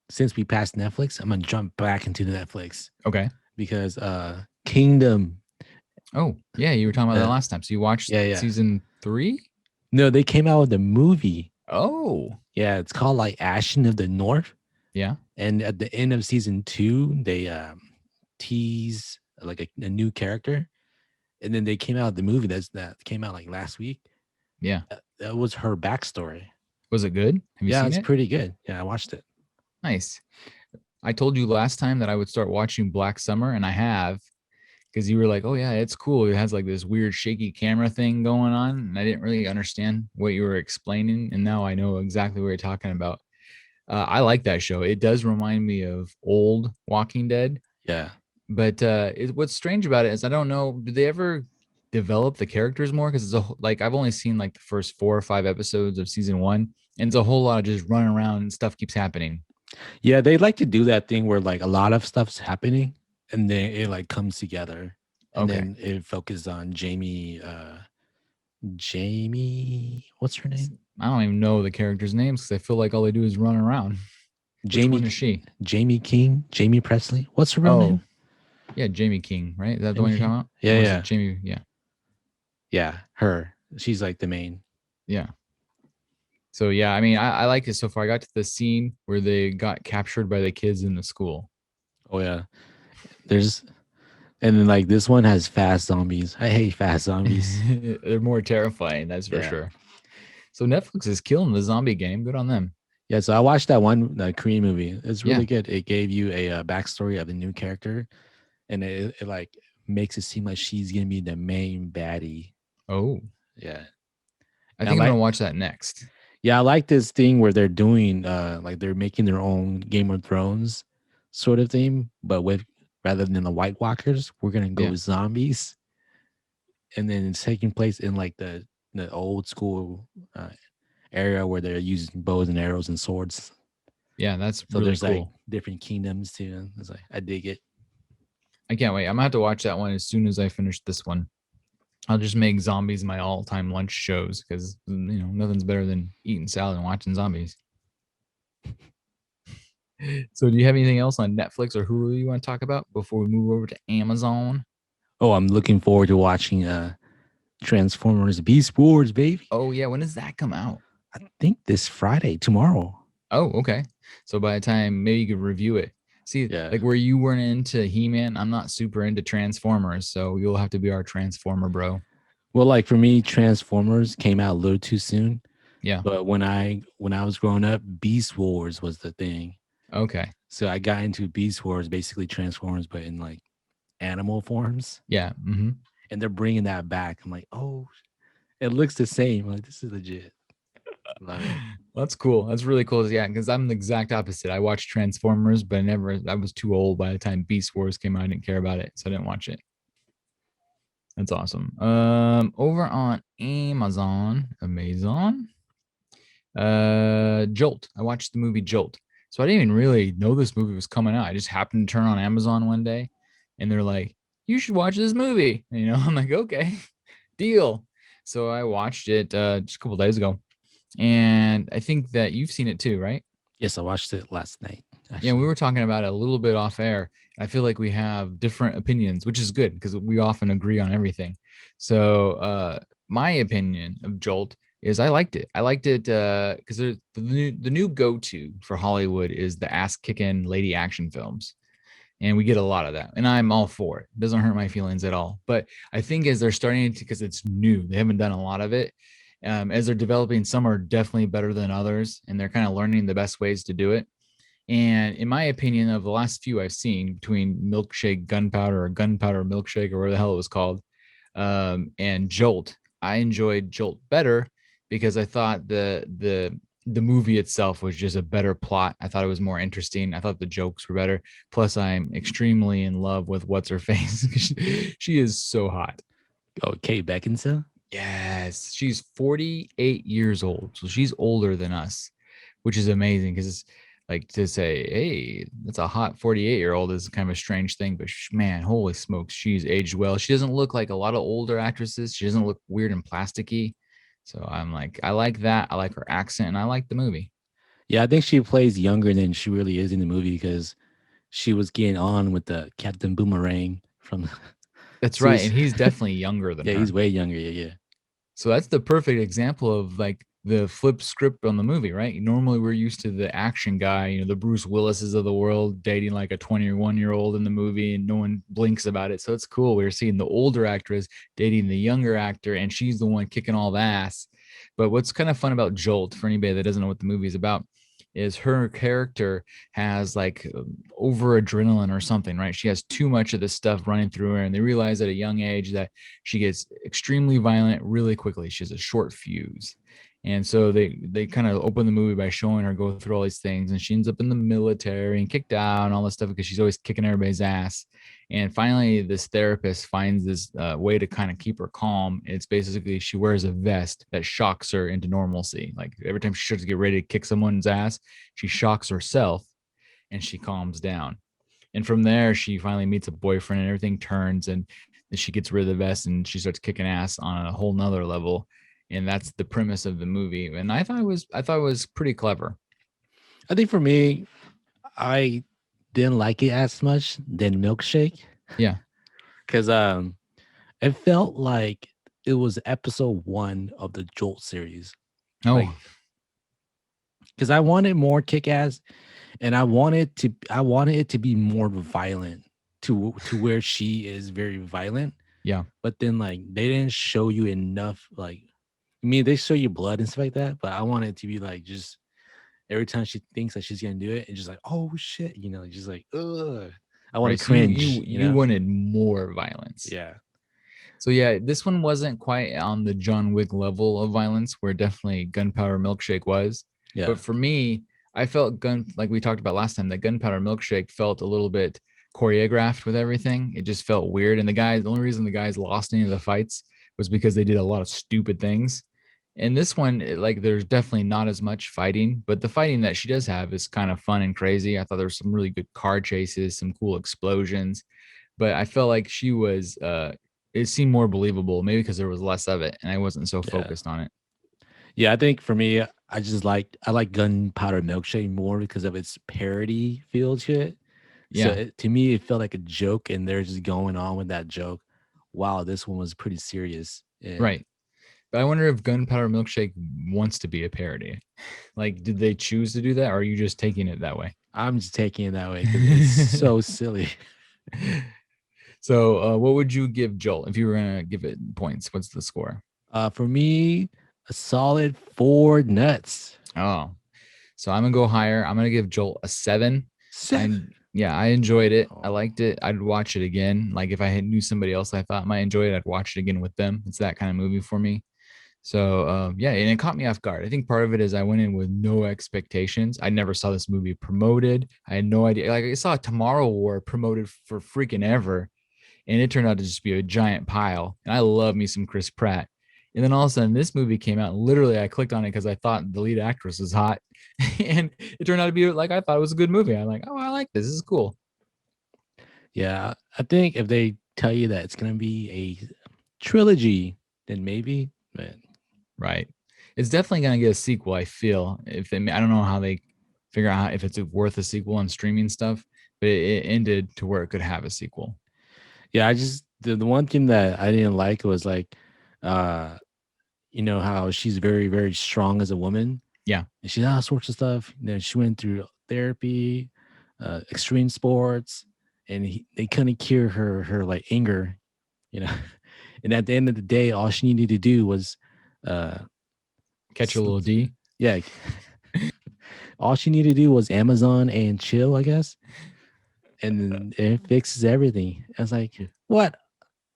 since we passed Netflix, I'm gonna jump back into the Netflix Okay. because Kingdom. Oh, yeah. You were talking about that Uh, last time. So you watched yeah, yeah. season 3? No, they came out with a movie. Oh, Yeah, it's called like Ashen of the North. yeah. And at the end of season 2, they tease like a new character, and then they came out with the movie that came out like last week. Yeah. That was her backstory. Was it good? Have you Yeah, seen it's it? pretty good. Yeah, I watched it. Nice. I told you last time that I would start watching Black Summer, and I have because you were like, "Oh yeah, it's cool. It has like this weird shaky camera thing going on," and I didn't really understand what you were explaining, and now I know exactly what you're talking about. I like that show. It does remind me of old Walking Dead, Yeah. but what's strange about it is I don't know. Did they ever develop the characters more? Because like I've only seen like the first 4 or 5 episodes of season 1, and it's a whole lot of just running around and stuff keeps happening. Yeah, they like to do that thing where like a lot of stuff's happening and then it like comes together and Okay, then it focuses on Jamie, what's her name? I don't even know the characters' names because I feel like all they do is run around. Which Jamie one is she? Jamie King, Jamie Presley. What's her real Oh, name? yeah, Jamie King, right? Is that the Jamie one you're King. talking about? Yeah, Or is it yeah. Jamie? Yeah, Yeah, her. She's like the main. yeah. So yeah, I mean, I like it so far. I got to the scene where they got captured by the kids in the school. Oh yeah. There's And then like this one has fast zombies. I hate fast zombies. They're more terrifying, that's for Yeah. sure. So Netflix is killing the zombie game. Good on them. Yeah, so I watched that one Korean movie. It's Yeah. really good. It gave you a backstory of the new character, and it like makes it seem like she's gonna be the main baddie. Oh, Yeah, I and I think I'm gonna like watch that next. I like this thing where they're doing like they're making their own Game of Thrones sort of theme, but with rather than the White Walkers, we're gonna go Yeah. with zombies, and then it's taking place in like the old school area where they're using bows and arrows and swords. Yeah, that's So really there's like cool. different kingdoms too. It's like I dig it. I can't wait. I'm gonna have to watch that one as soon as I finish this one. I'll just make zombies my all-time lunch shows because nothing's better than eating salad and watching zombies. So, do you have anything else on Netflix or Hulu you want to talk about before we move over to Amazon? Oh, I'm looking forward to watching Transformers Beast Wars, baby. Oh yeah, when does that come out? I think this Friday, tomorrow. Oh, okay. So by the time maybe you could review it. See, Yeah. like where you weren't into He-Man, I'm not super into Transformers, so you'll have to be our Transformer bro. Well, like for me, Transformers came out a little too soon. Yeah. But when I was growing up, Beast Wars was the thing. Okay. So I got into Beast Wars, basically Transformers, but in like animal forms. Yeah. And they're bringing that back. I'm like, oh, it looks the same. I'm like, this is legit. Love it. That's cool. That's really cool. Yeah, because I'm the exact opposite. I watched Transformers, but I was too old by the time Beast Wars came out. I didn't care about it, so I didn't watch it. That's awesome. Over on Amazon, Jolt. I watched the movie Jolt. So I didn't even really know this movie was coming out. I just happened to turn on Amazon one day and they're like, you should watch this movie. I'm like, okay, deal. So I watched it just a couple days ago. And I think that you've seen it too, right? Yes, I watched it last night. Yeah, we Actually, were talking about it a little bit off air. I feel like we have different opinions, which is good because we often agree on everything. So, my opinion of Jolt is I liked it. I liked it because the new go to for Hollywood is the ass kicking lady action films, and we get a lot of that, and I'm all for it. It doesn't hurt my feelings at all. But I think as they're starting to, because it's new, they haven't done a lot of it. As they're developing, some are definitely better than others, and they're kind of learning the best ways to do it. And in my opinion, of the last few I've seen between Milkshake Gunpowder or Gunpowder Milkshake or whatever the hell it was called, and Jolt, I enjoyed Jolt better because I thought the movie itself was just a better plot. I thought it was more interesting. I thought the jokes were better. Plus, I'm extremely in love with what's her face. She is so hot. oh, Kate Beckinsale. Yes, she's 48 years old, so she's older than us, which is amazing because like to say, hey, that's a hot 48-year-old is kind of a strange thing, but man, holy smokes, she's aged well. She doesn't look like a lot of older actresses. She doesn't look weird and plasticky. So I'm like, I like that. I like her accent, and I like the movie. Yeah, I think she plays younger than she really is in the movie because she was getting on with the Captain Boomerang from. That's right, and Suicide. he's definitely younger than Yeah, he's her. way younger. Yeah, yeah. So that's the perfect example of like the flip script on the movie, right? Normally we're used to the action guy, the Bruce Willises of the world dating like a 21-year-old in the movie and no one blinks about it. So it's cool. We're seeing the older actress dating the younger actor and she's the one kicking all the ass. But what's kind of fun about Jolt, for anybody that doesn't know what the movie is about, is her character has like over adrenaline or something, right? She has too much of this stuff running through her, and they realize at a young age that she gets extremely violent really quickly. She has a short fuse. And so they kind of open the movie by showing her go through all these things, and she ends up in the military and kicked out and all this stuff because she's always kicking everybody's ass. And finally, this therapist finds this way to kind of keep her calm. It's basically she wears a vest that shocks her into normalcy. Like every time she starts to get ready to kick someone's ass, she shocks herself and she calms down. And from there, she finally meets a boyfriend and everything turns and she gets rid of the vest and she starts kicking ass on a whole nother level. And that's the premise of the movie. And I thought it was pretty clever. I think for me, I didn't like it as much than Milkshake Yeah. because it felt like it was episode one of the Jolt series. Oh, Like, because I wanted more kick ass, and I wanted it to be more violent. to where she is very violent. Yeah. But then like they didn't show you enough. Like, I mean, they show you blood and stuff like that. But I want it to be like just every time she thinks that she's gonna do it, and just like, oh shit, just like, ugh. I want to Right. So you you cringe. you wanted more violence. Yeah, So yeah, this one wasn't quite on the John Wick level of violence, where definitely Gunpowder Milkshake was. yeah, But for me, I felt like we talked about last time, that Gunpowder Milkshake felt a little bit choreographed with everything. It just felt weird. And the only reason the guys lost any of the fights was because they did a lot of stupid things. And this one, like, there's definitely not as much fighting, but the fighting that she does have is kind of fun and crazy. I thought there was some really good car chases, some cool explosions, but I felt like she was it seemed more believable, maybe because there was less of it and I wasn't so yeah, focused on it. yeah. I think for me, I like Gunpowder Milkshake more because of its parody feel to it. So Yeah, to me, it felt like a joke, and they're just going on with that joke. Wow, this one was pretty serious, and right. But I wonder if Gunpowder Milkshake wants to be a parody. Like, did they choose to do that, or are you just taking it that way? I'm just taking it that way because it's so silly. So, what would you give Joel if you were gonna give it points? What's the score? For me, a solid 4 nuts. Oh, so I'm gonna go higher. I'm gonna give Joel a 7. Seven. I Yeah, I enjoyed it. I Oh, liked it. I'd watch it again. Like if I knew somebody else I thought might enjoy it, I'd watch it again with them. It's that kind of movie for me. So yeah, and it caught me off guard. I think part of it is I went in with no expectations. I never saw this movie promoted. I had no idea. Like I saw Tomorrow War promoted for freaking ever, and it turned out to just be a giant pile. And I love me some Chris Pratt. And then all of a sudden, this movie came out. And literally, I clicked on it because I thought the lead actress was hot, and it turned out to be like I thought it was a good movie. I'm like, oh, I like this. This is cool. yeah. I think if they tell you that it's gonna be a trilogy, then maybe. But Right. It's definitely gonna get a sequel. I feel if they, I don't know how they figure out if it's worth a sequel on streaming stuff, but it ended to where it could have a sequel. yeah, I just the one thing that I didn't like was like, uh, how she's very very strong as a woman, Yeah. and she did all sorts of stuff. She went through therapy, extreme sports, and they couldn't cure her like anger, you know. And at the end of the day, all she needed to do was, uh, Catch a little D. yeah, all she needed to do was Amazon and chill, I guess, and then it fixes everything. I was like, Yeah. what?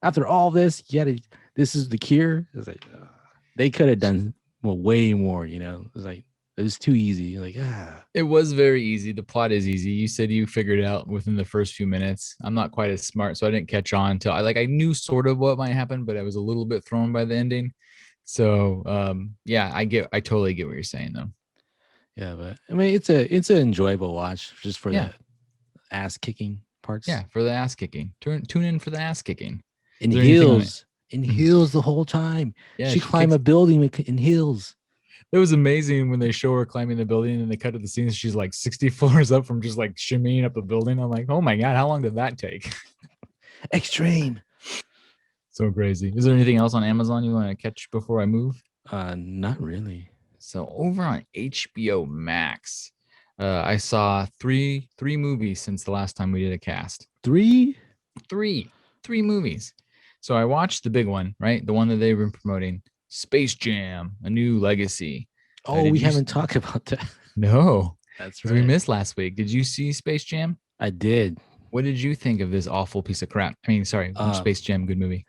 After all this, this is the cure. It's like they could have done way more. It's like it was too easy. Like It was very easy. The plot is easy. You said you figured it out within the first few minutes. I'm not quite as smart, so I didn't catch on until I knew sort of what might happen, but I was a little bit thrown by the ending. So yeah, I totally get what you're saying though. yeah, but I mean, it's an enjoyable watch just for Yeah. the ass kicking parts. Yeah, for the ass kicking. Tune in for the ass kicking. In Is there anything on it? heels, in heels the whole time. Yeah, She she climbed kicks. a building in heels. It was amazing when they show her climbing the building and they cut to the scenes. She's like 60 floors up from just like shimmying up the building. I'm like, oh my God, how long did that take? Extreme. So crazy. Is there anything else on Amazon you want to catch before I move? Not really. So over on HBO Max, I saw three movies since the last time we did a cast. 3? Three, three movies. So I watched the big one, right? The one that they've been promoting, Space Jam: A New Legacy. Oh, Did we you? haven't talked about that. No, That's because we right. missed last week. Did you see Space Jam? I did. What did you think of this awful piece of crap? I mean, sorry, Uh, Space Jam, good movie.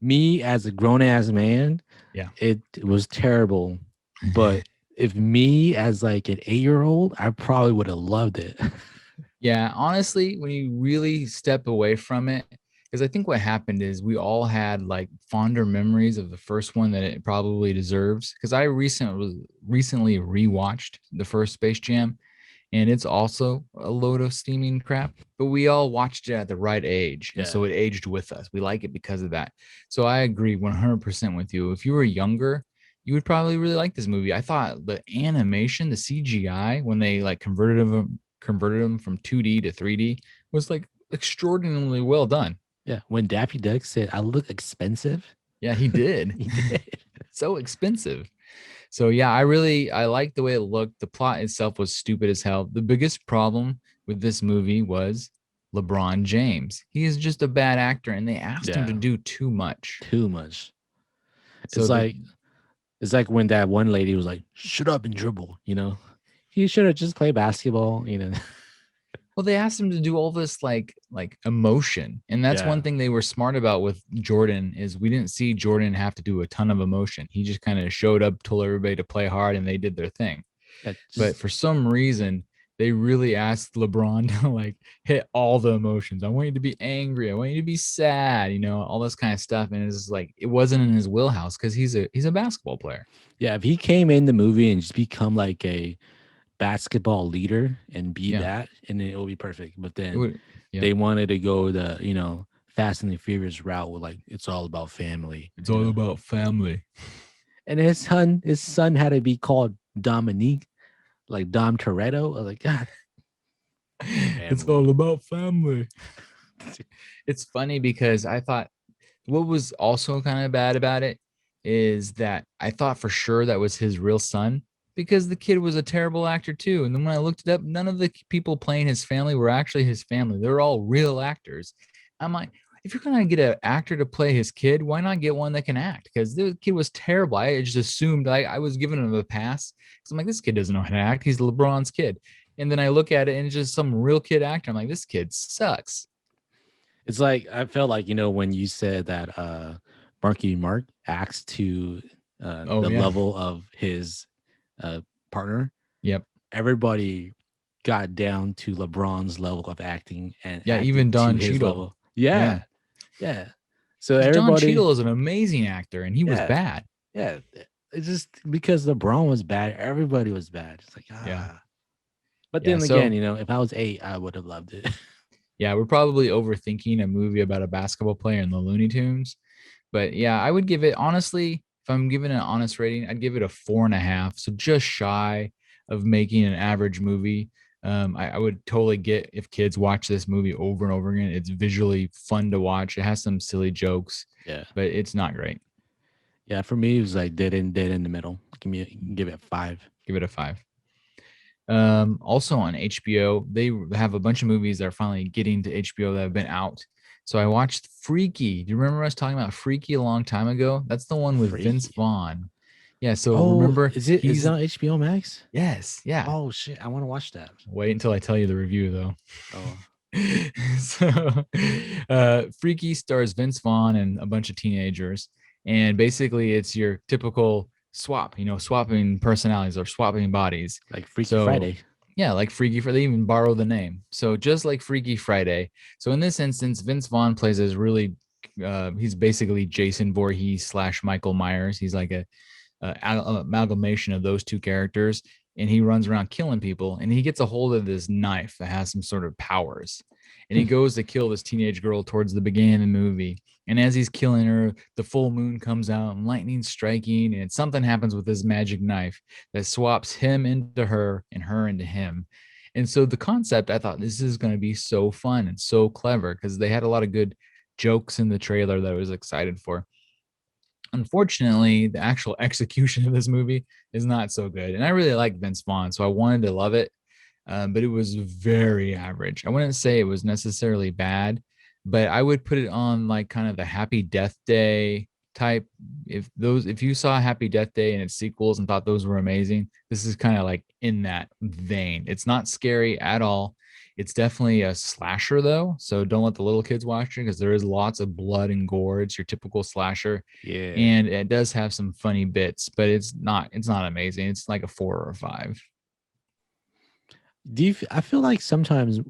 Me as a grown ass man, Yeah. it was terrible. But if me as like an 8-year-old, I probably would have loved it. Yeah, honestly, when you really step away from it, because I think what happened is we all had like fonder memories of the first one that it probably deserves. Because I recently rewatched the first Space Jam, and it's also a load of steaming crap, but we all watched it at the right age, and Yeah. so it aged with us. We like it because of that. So I agree 100% with you. If you were younger, you would probably really like this movie. I thought the animation, the CGI, when they like converted them from 2D to 3D, was like extraordinarily well done. Yeah. When Daffy Duck said, I look expensive, Yeah, he did. he did. So expensive. So yeah, I like the way it looked. The plot itself was stupid as hell. The biggest problem with this movie was LeBron James. He is just a bad actor, and they asked him to Yeah, do too much. too much. So It's the like it's like when that one lady was like, "Shut up and dribble," you know. He should have just played basketball, you know. well, they asked him to do all this like emotion, and that's Yeah, one thing they were smart about with Jordan is we didn't see Jordan have to do a ton of emotion. He just kind of showed up, told everybody to play hard, and they did their thing. yeah, But just for some reason, they really asked LeBron to like hit all the emotions. I want you to be angry. I want you to be sad. All this kind of stuff. And it's like it wasn't in his wheelhouse because he's a basketball player. yeah. If he came in the movie and just become like a basketball leader and be Yeah, that, and then it will be perfect. But it then would. Yep, they wanted to go the Fast and the Furious route with like it's all about family, it's all about family. and his son had to be called Dominique, like Dom Toretto. I was like, God, It's all family. about family. It's funny because I thought what was also kind of bad about it is that I thought for sure that was his real son because the kid was a terrible actor too. And then when I looked it up, none of the people playing his family were actually his family. They're all real actors. I'm like, if you're gonna get an actor to play his kid, why not get one that can act? Because the kid was terrible. I just assumed I was giving him a pass because I'm like, this kid doesn't know how to act. He's LeBron's kid. And then I look at it and it's just some real kid actor. I'm like, this kid sucks. It's like I felt like when you said that Marky Mark acts to Oh the yeah. level of his uh, partner, Yep. everybody got down to LeBron's level of acting and Yeah, even acted to Don his Cheadle. level. Yeah. Yeah, yeah. So Because Don everybody, Cheadle is an amazing actor and he was yeah, bad. yeah. It's just because LeBron was bad, everybody was bad. It's like Yeah. But Yeah. then again, So if I was 8, I would have loved it. yeah, we're probably overthinking a movie about a basketball player in the Looney Tunes. But yeah, I would give it honestly, if I'm giving an honest rating, I'd give it a 4.5. So just shy of making an average movie. I would totally get if kids watch this movie over and over again. It's visually fun to watch. It has some silly jokes, Yeah, but it's not great. yeah. For me, it was like dead in the middle. Give it a 5. Give it a 5. Also on HBO, they have a bunch of movies that are finally getting to HBO that have been out. So I watched Freaky. Do you remember us talking about Freaky a long time ago? That's the one with Vince Freaky. Vaughn. Yeah. So Oh, remember, is it he's on HBO Max? yes, yeah. Oh shit, I want to watch that. Wait until I tell you the review though. Oh, so Freaky stars Vince Vaughn and a bunch of teenagers. And basically it's your typical swap, swapping personalities or swapping bodies. like Freaky So Friday. yeah, like Freaky Friday, they even borrow the name. So just like Freaky Friday. So in this instance, Vince Vaughn plays as really he's basically Jason Voorhees slash Michael Myers. He's like a amalgamation of those two characters, and he runs around killing people. And he gets a hold of this knife that has some sort of powers, and he goes to kill this teenage girl towards the beginning of the movie. And as he's killing her, the full moon comes out and lightning striking, and something happens with this magic knife that swaps him into her and her into him. And so the concept, I thought this is going to be so fun and so clever because they had a lot of good jokes in the trailer that I was excited for. Unfortunately, the actual execution of this movie is not so good. And I really like Vince Vaughn, so I wanted to love it, but it was very average. I wouldn't say it was necessarily bad, but I would put it on like kind of the Happy Death Day type. If you saw Happy Death Day and its sequels and thought those were amazing, this is kind of like in that vein. It's not scary at all. It's definitely a slasher though, so don't let the little kids watch it because there is lots of blood and gore. It's your typical slasher, Yeah. and it does have some funny bits, but it's not amazing. It's like a 4 or a 5. I feel like sometimes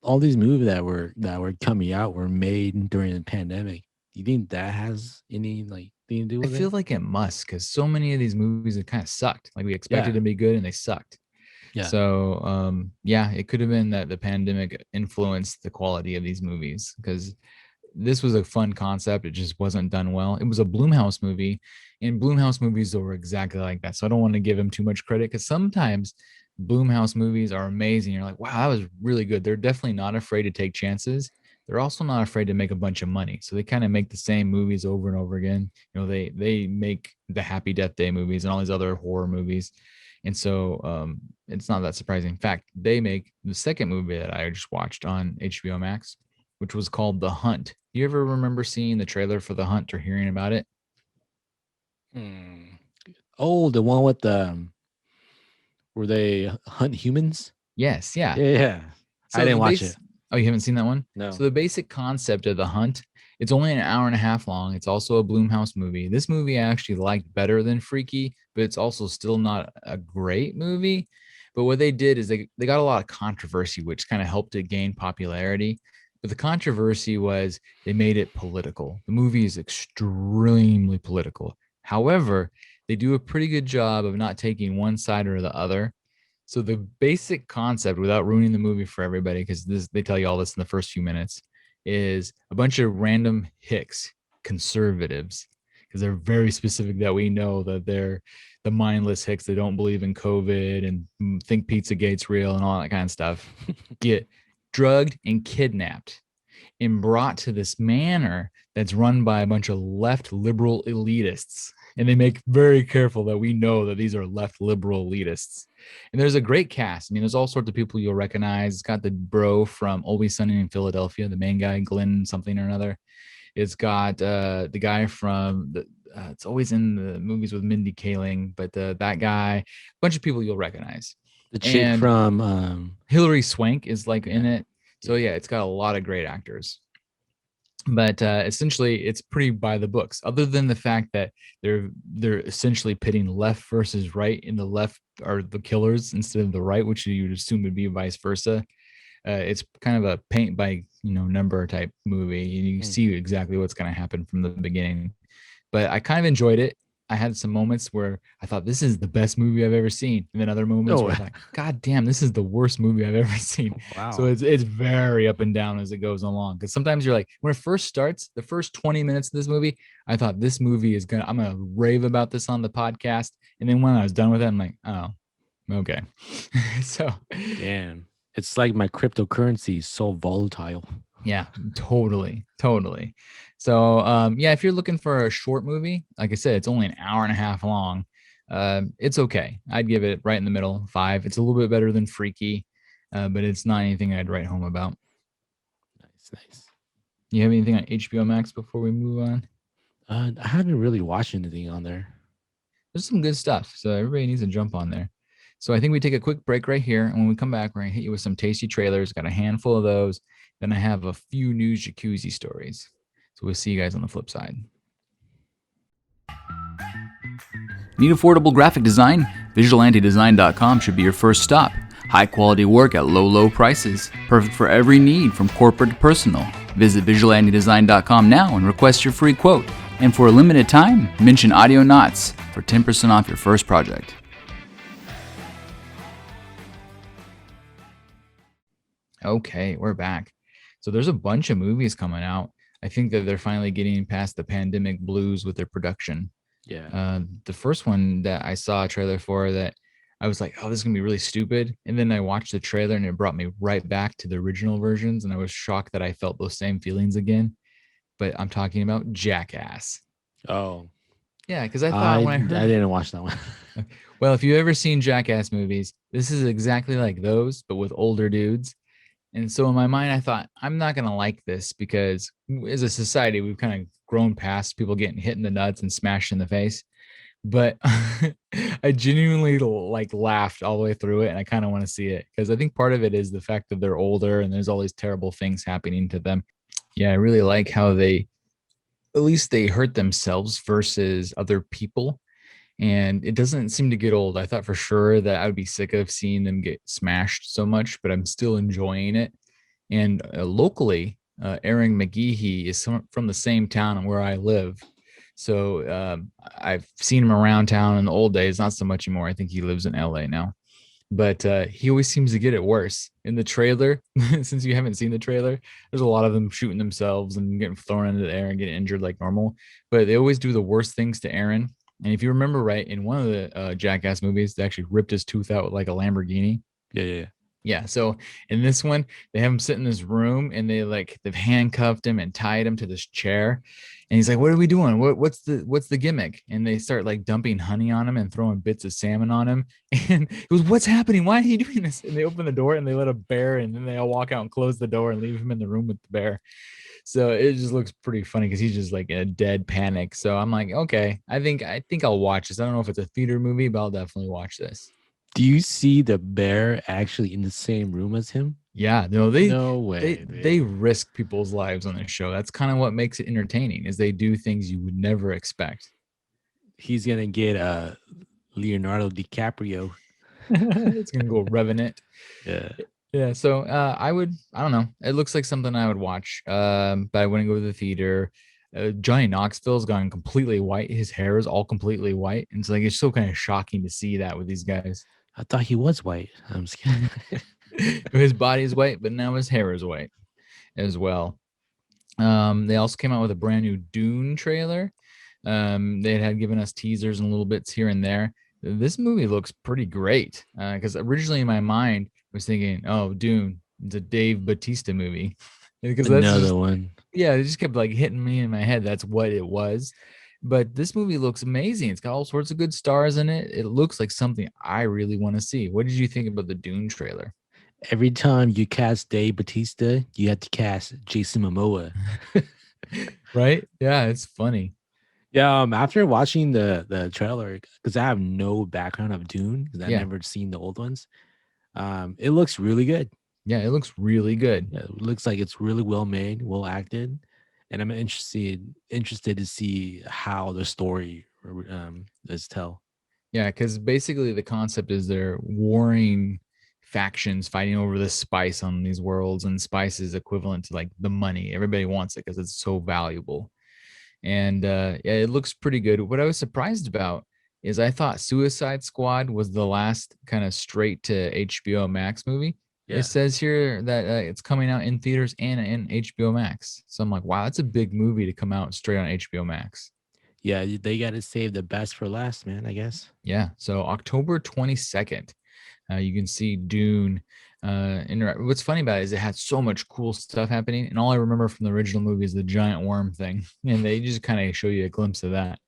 all these movies that were coming out were made during the pandemic. Do you think that has any like thing to do I with feel it? like it must because so many of these movies have kind of sucked. Like we expected Yeah. to be good and they sucked. Yeah. So yeah, it could have been that the pandemic influenced the quality of these movies because this was a fun concept. It just wasn't done well. It was a Bloomhouse movie, and Bloomhouse movies were exactly like that. So I don't want to give him too much credit because sometimes Bloomhouse movies are amazing. You're like, wow, that was really good. They're definitely not afraid to take chances. They're also not afraid to make a bunch of money. So they kind of make the same movies over and over again. They make the Happy Death Day movies and all these other horror movies. And so it's not that surprising. In fact, they make the second movie that I just watched on HBO Max, which was called The Hunt. You ever remember seeing the trailer for The Hunt or hearing about it? Hmm. Oh, the one with the where they hunt humans. Yes, yeah. Yeah, yeah. I So didn't the watch it. base Oh, you haven't seen that one? So No. the basic concept of The Hunt, it's only an hour and a half long. It's also a Bloomhouse movie. This movie I actually liked better than Freaky, but it's also still not a great movie. But what they did is they got a lot of controversy, which kind of helped it gain popularity. But the controversy was they made it political. The movie is extremely political. However, they do a pretty good job of not taking one side or the other. So the basic concept, without ruining the movie for everybody, because this they tell you all this in the first few minutes, is a bunch of random hicks, conservatives, because they're very specific that we know that they're the mindless hicks that don't believe in COVID and think Pizzagate's real and all that kind of stuff, get drugged and kidnapped and brought to this manor that's run by a bunch of left liberal elitists. And they make very careful that we know that these are left liberal elitists. And there's a great cast. I mean, there's all sorts of people you'll recognize. It's got the bro from Always Sunny in Philadelphia, the main guy, Glenn something or another. It's got the guy from the it's always in the movies with Mindy Kaling, but that guy, a bunch of people you'll recognize. The chick And from Hilary Swank is like in yeah. it. So yeah, it's got a lot of great actors. But essentially, it's pretty by the books. Other than the fact that they're essentially pitting left versus right, and the left are the killers instead of the right, which you'd assume would be vice versa. It's kind of a paint by number type movie, and you Mm. see exactly what's going to happen from the beginning. But I kind of enjoyed it. I had some moments where I thought this is the best movie I've ever seen, and then other moments No. where I thought, God damn, this is the worst movie I've ever seen. So Wow. it's very up and down as it goes along. Because sometimes you're like, when it first starts, the first 20 minutes of this movie, I thought this movie I'm gonna rave about this on the podcast. And then when I was done with it, I'm like, oh, okay. So Damn. It's like my cryptocurrency is so volatile. yeah, totally. So yeah, if you're looking for a short movie, like I said, it's only an hour and a half long. It's okay. I'd give it right in the middle, 5. It's a little bit better than Freaky, but it's not anything I'd write home about. Nice, nice. You have anything on HBO Max before we move on? I haven't really watched anything on there. There's some good stuff, so everybody needs to jump on there. So I think we take a quick break right here, and when we come back, we're gonna hit you with some tasty trailers. Got a handful of those. Then I have a few news jacuzzi stories. So we'll see you guys on the flip side. Need affordable graphic design? VisualAntiDesign.com should be your first stop. High quality work at low prices. Perfect for every need from corporate to personal. Visit VisualAntiDesign.com now and request your free quote. And for a limited time, mention Audionots for 10% off your first project. Okay, we're back. So there's a bunch of movies coming out. I think that they're finally getting past the pandemic blues with their production. Yeah. The first one that I saw a trailer for that I was like, oh, this is gonna be really stupid. And then I watched the trailer and it brought me right back to the original versions. And I was shocked that I felt those same feelings again. But I'm talking about Jackass. Oh, Yeah, because I I thought when I I heard, didn't watch that one. well, if you've ever seen Jackass movies, this is exactly like those, but with older dudes. And so in my mind, I thought, I'm not going to like this because as a society, we've kind of grown past people getting hit in the nuts and smashed in the face. But I genuinely like laughed all the way through it. And I kind of want to see it because I think part of it is the fact that they're older and there's all these terrible things happening to them. Yeah, I really like how at least they hurt themselves versus other people. And it doesn't seem to get old. I thought for sure that I would be sick of seeing them get smashed so much, but I'm still enjoying it. And locally, Aaron McGeehee is from the same town where I live. So I've seen him around town in the old days, not so much anymore. I think he lives in LA now. But he always seems to get it worse. In the trailer, since you haven't seen the trailer, there's a lot of them shooting themselves and getting thrown into the air and getting injured like normal. But they always do the worst things to Aaron. And if you remember right, in one of the Jackass movies, they actually ripped his tooth out with like a Lamborghini. Yeah, yeah. Yeah. So in this one, they have him sit in this room and they've handcuffed him and tied him to this chair. And he's like, "What are we doing? What's the gimmick?" And they start like dumping honey on him and throwing bits of salmon on him. And he goes, "What's happening? Why are you doing this?" And they open the door and they let a bear, and then they all walk out and close the door and leave him in the room with the bear. So it just looks pretty funny because he's just like in a dead panic. So I'm like, okay, I think I'll watch this. I don't know if it's a theater movie, but I'll definitely watch this. Do you see the bear actually in the same room as him? Yeah, no, they No they way, they dude. risk people's lives on this show. That's kind of what makes it entertaining, is they do things you would never expect. He's gonna get Leonardo DiCaprio. It's gonna go Revenant. Yeah. Yeah, so I don't know. It looks like something I would watch. But I wouldn't go to the theater. Johnny Knoxville's gone completely white. His hair is all completely white, and it's like it's so kind of shocking to see that with these guys. I thought he was white. I'm just kidding. His body is white, but now his hair is white as well. They also came out with a brand new Dune trailer. They had given us teasers and little bits here and there. This movie looks pretty great because originally in my mind I was thinking, oh, Dune, it's a Dave Bautista movie because that's Another just, one. yeah, it just kept like hitting me in my head. That's what it was. But this movie looks amazing. It's got all sorts of good stars in it. It looks like something I really want to see. What did you think about the Dune trailer? Every time you cast Dave Batista, you have to cast Jason Momoa. Right? Yeah, it's funny. Yeah, after watching the trailer, because I have no background of Dune, because I've Yeah. never seen the old ones. It looks really good. Yeah, it looks really good. Yeah, it looks like it's really well made, well acted, and I'm interested to see how the story is tell. Yeah, because basically the concept is they're warring factions fighting over the spice on these worlds, and spice is equivalent to like the money. Everybody wants it because it's so valuable. And yeah, it looks pretty good. What I was surprised about is I thought Suicide Squad was the last kind of straight to HBO Max movie. It Yeah, says here that it's coming out in theaters and in HBO Max. So I'm like, wow, that's a big movie to come out straight on HBO Max. yeah, they got to save the best for last, man. I guess. Yeah. So October 22nd, you can see Dune. What's funny about it is it had so much cool stuff happening, and all I remember from the original movie is the giant worm thing, and they just kind of show you a glimpse of that.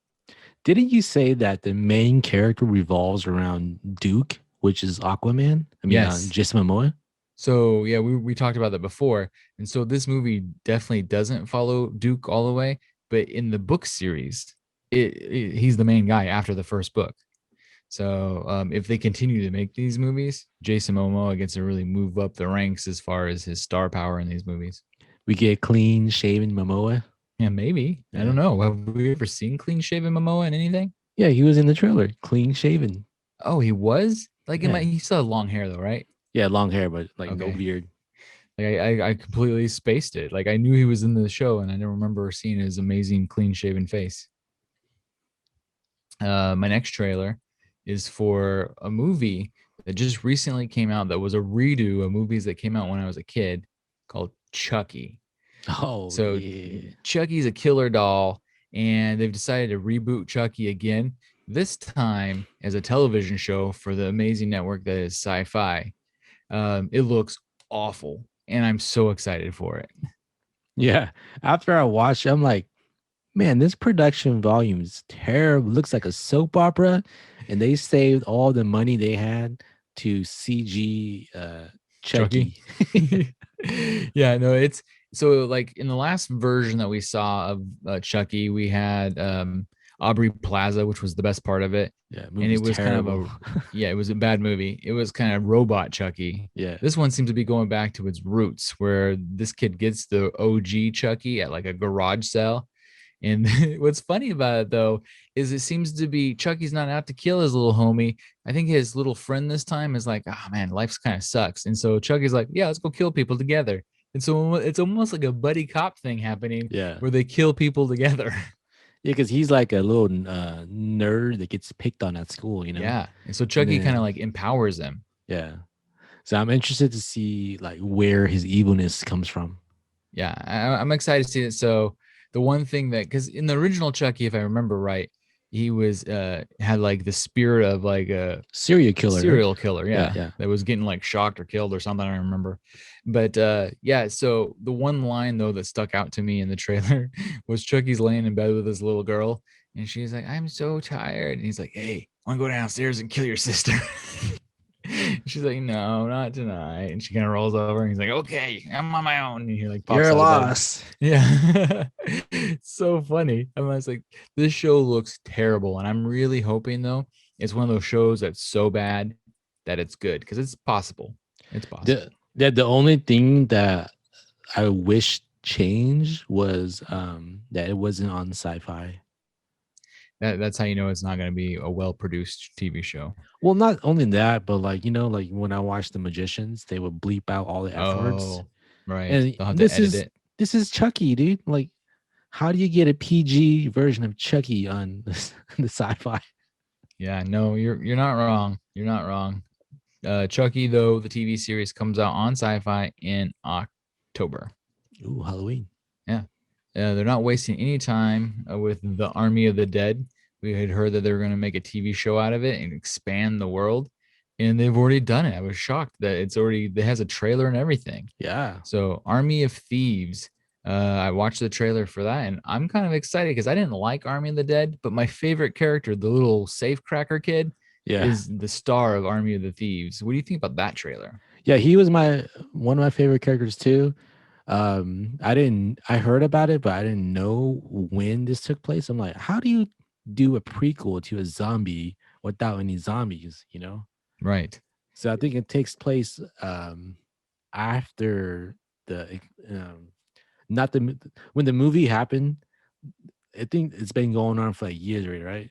Didn't you say that the main character revolves around Duke, which is Aquaman? I mean, Yes. Jason Momoa. So yeah, we talked about that before, and so this movie definitely doesn't follow Duke all the way, but in the book series, he's the main guy after the first book. So if they continue to make these movies, Jason Momoa gets to really move up the ranks as far as his star power in these movies. We get clean shaven Momoa. Yeah, maybe. I don't Yeah, know. Have we ever seen clean shaven Momoa in anything? yeah, he was in the trailer, clean shaven. Oh, he was? Like, Yeah, he still had long hair though, right? yeah, long hair, but like no Okay. beard. Like I completely spaced it. Like I knew he was in the show and I don't remember seeing his amazing clean shaven face. My next trailer is for a movie that just recently came out that was a redo of movies that came out when I was a kid called Chucky. Oh So yeah. Chucky's a killer doll, and they've decided to reboot Chucky again, this time as a television show for the amazing network that is Sci-Fi. It looks awful, and I'm so excited for it. Yeah. After I watched, I'm like, man, this production volume is terrible. Looks like a soap opera, and they saved all the money they had to CG Chucky. Chucky. Yeah, no, it's so like in the last version that we saw of Chucky, we had Aubrey Plaza, which was the best part of it, Yeah, and it movie's was kind of terrible. a yeah, it was a bad movie. It was kind of robot Chucky. Yeah. This one seems to be going back to its roots, where this kid gets the OG Chucky at like a garage sale. And what's funny about it though is it seems to be Chucky's not out to kill his little homie. I think his little friend this time is like, oh man, life's kind of sucks. And so Chucky's like, yeah, let's go kill people together. And so it's almost like a buddy cop thing happening Yeah. where they kill people together. Yeah, because he's like a little nerd that gets picked on at school, you know? Yeah. And so And Chucky kind of then, like empowers them. yeah. So I'm interested to see like where his evilness comes from. Yeah. I'm excited to see it. So the one thing that, because in the original Chucky, if I remember right, he was had like the spirit of like a Serial killer. serial killer, Yeah, yeah, yeah. that was getting like shocked or killed or something. I don't remember, but yeah. So the one line though that stuck out to me in the trailer was Chucky's laying in bed with his little girl, and she's like, "I'm so tired," and he's like, "Hey, want to go downstairs and kill your sister?" She's like, "No, not tonight," and she kind of rolls over, and he's like, "Okay, I'm on my own," and he like pops You're out of bed. lost. Yeah, it's so funny. I was like, this show looks terrible, and I'm really hoping though it's one of those shows that's so bad that it's good because it's possible. It's The possible. the only thing that I wish changed was that it wasn't on sci-fi. That's how you know it's not going to be a well produced TV show. Well, not only that, but like like when I watched The Magicians, they would bleep out all the F words. Oh, right. And They'll have to edit it. this is Chucky, dude. Like, how do you get a PG version of Chucky on the sci-fi? Yeah, no, you're not wrong. You're not wrong. Chucky though, the TV series comes out on Sci-Fi in October. Ooh, Halloween. Yeah. They're not wasting any time with the Army of the Dead. We had heard that they were going to make a TV show out of it and expand the world, and they've already done it. I was shocked that it has a trailer and everything. Yeah. So, Army of Thieves. I watched the trailer for that, and I'm kind of excited because I didn't like Army of the Dead, but my favorite character, the little safecracker kid, Yeah. is the star of Army of the Thieves. What do you think about that trailer? Yeah, he was one of my favorite characters too. I heard about it, but I didn't know when this took place. I'm like, how do you do a prequel to a zombie without any zombies, you know? Right. So I think it takes place after the not the when the movie happened. I think it's been going on for like years already, right?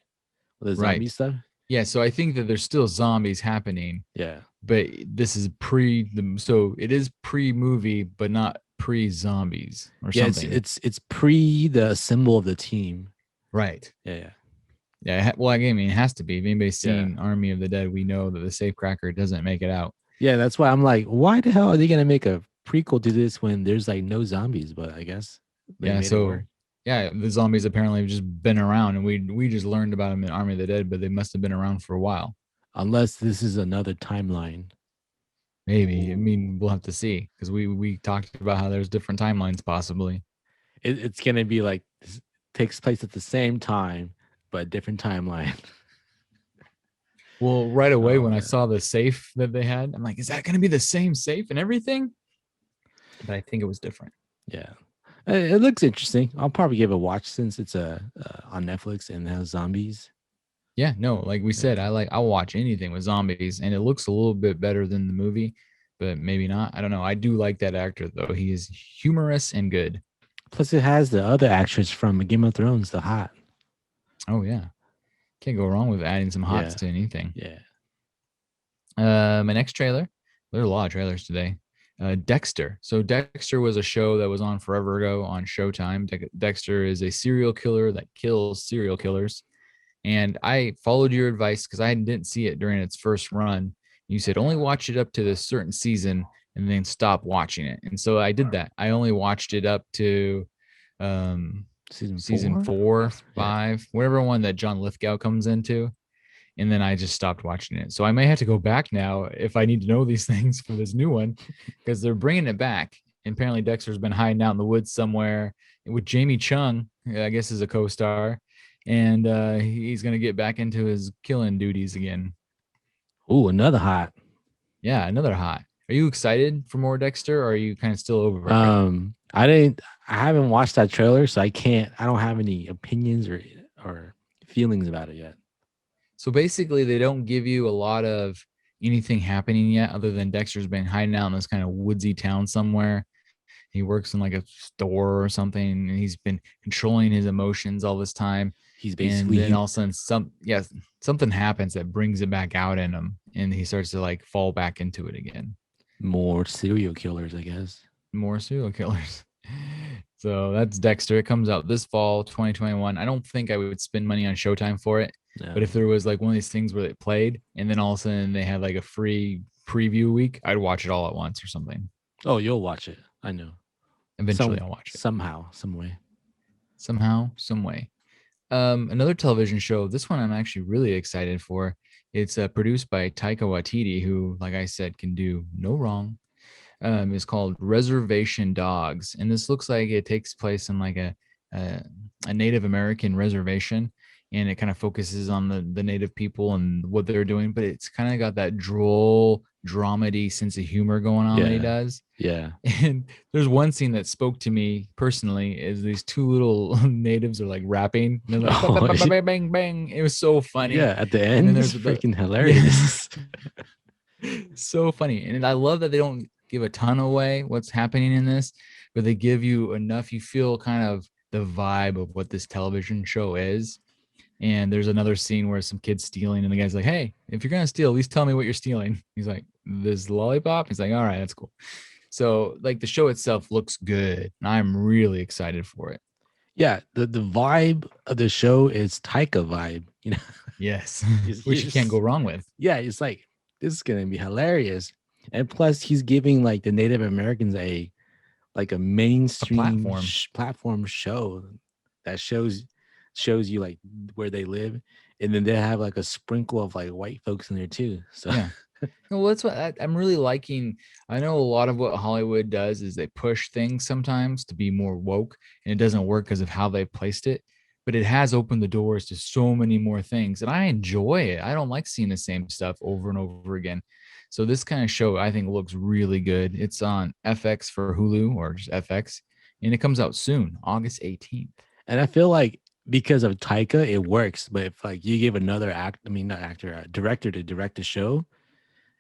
With the zombie Right. stuff. Yeah, so I think that there's still zombies happening, Yeah. but this is so it is pre-movie but not pre-zombies or Yeah, something. it's pre the symbol of the team. Right. Yeah, yeah. Yeah, well, I mean, it has to be. If anybody's Yeah. seen Army of the Dead, we know that the safecracker doesn't make it out. Yeah, that's why I'm like, why the hell are they gonna make a prequel to this when there's like no zombies? But I guess they Yeah, made it work. so yeah, the zombies apparently have just been around, and we just learned about them in Army of the Dead, but they must have been around for a while. Unless this is another timeline. Maybe. I mean, we'll have to see because we talked about how there's different timelines possibly. It's gonna be like this takes place at the same time, but different timeline. Well, right away Oh when I man. saw the safe that they had, I'm like, is that going to be the same safe and everything? But I think it was different. Yeah. It looks interesting. I'll probably give it a watch since it's on Netflix and has zombies. Yeah, no, like we said, Yeah. I'll watch anything with zombies, and it looks a little bit better than the movie, but maybe not. I don't know. I do like that actor though. He is humorous and good. Plus, it has the other actress from Game of Thrones, the hot. Oh yeah, can't go wrong with adding some hots Yeah. to anything. Yeah. My next trailer. There's a lot of trailers today. Dexter. So Dexter was a show that was on forever ago on Showtime. Dexter is a serial killer that kills serial killers. And I followed your advice because I didn't see it during its first run. You said only watch it up to this certain season and then stop watching it. And so I did that. I only watched it up to um, Season season 4? 4, Yeah. 5, whatever one that John Lithgow comes into. And then I just stopped watching it. So I may have to go back now if I need to know these things for this new one because they're bringing it back. And apparently Dexter's been hiding out in the woods somewhere with Jamie Chung, I guess, is a co-star, and he's gonna get back into his killing duties again. Ooh, another hot. Yeah, another hot. Are you excited for more Dexter, or are you kind of still over it? I haven't watched that trailer, so I don't have any opinions or feelings about it yet. So basically, they don't give you a lot of anything happening yet, other than Dexter's been hiding out in this kind of woodsy town somewhere. He works in like a store or something, and he's been controlling his emotions all this time. He's And then basically all of a sudden, something happens that brings it back out in him, and he starts to like fall back into it again. more serial killers, I guess. More serial killers. So that's Dexter. It comes out this fall, 2021. I don't think I would spend money on Showtime for it, but if No. there was like one of these things where it played, and then all of a sudden they had like a free preview week, I'd watch it all at once or something. Oh, you'll watch it. I know. Eventually, I'll watch it Somehow, some way. somehow, some way. Another television show. This one I'm actually really excited for. It's produced by Taika Waititi, who, like I said, can do no wrong. Is called Reservation Dogs, and this looks like it takes place in like a, a Native American reservation, and it kind of focuses on the Native people and what they're doing, but it's kind of got that droll, dramedy sense of humor going on that he Yeah. does. Yeah. And there's one scene that spoke to me personally is these two little natives are like rapping and they're like bang, Oh, bang, bang, bang, bang. It was so funny. yeah. At the And then end, it's there's the freaking yeah, hilarious. so funny. And I love that they don't give a ton away what's happening in this, but they give you enough. You feel kind of the vibe of what this television show is. And there's another scene where some kid's stealing, and the guy's like, "Hey, if you're gonna steal, at least tell me what you're stealing." He's like, "This lollipop." He's like, "All right, that's cool." So like the show itself looks good. And I'm really excited for it. Yeah. The vibe of the show is Taika vibe. You know, Yes. you Which you can't go just wrong with. yeah. It's like this is gonna be hilarious, and plus he's giving like the Native Americans a like a A mainstream platform. platform show that shows you like where they live, and then they have like a sprinkle of like white folks in there too. So Yeah. Well, that's what I'm really liking. I know a lot of what Hollywood does is they push things sometimes to be more woke, and it doesn't work because of how they placed it. But it has opened the doors to so many more things, and I enjoy it. I don't like seeing the same stuff over and over again. So this kind of show I think looks really good. It's on FX for Hulu or just FX, and it comes out soon, August 18th. and I feel like because of Taika, it works. But if like you give another I mean not actor, director to direct a show,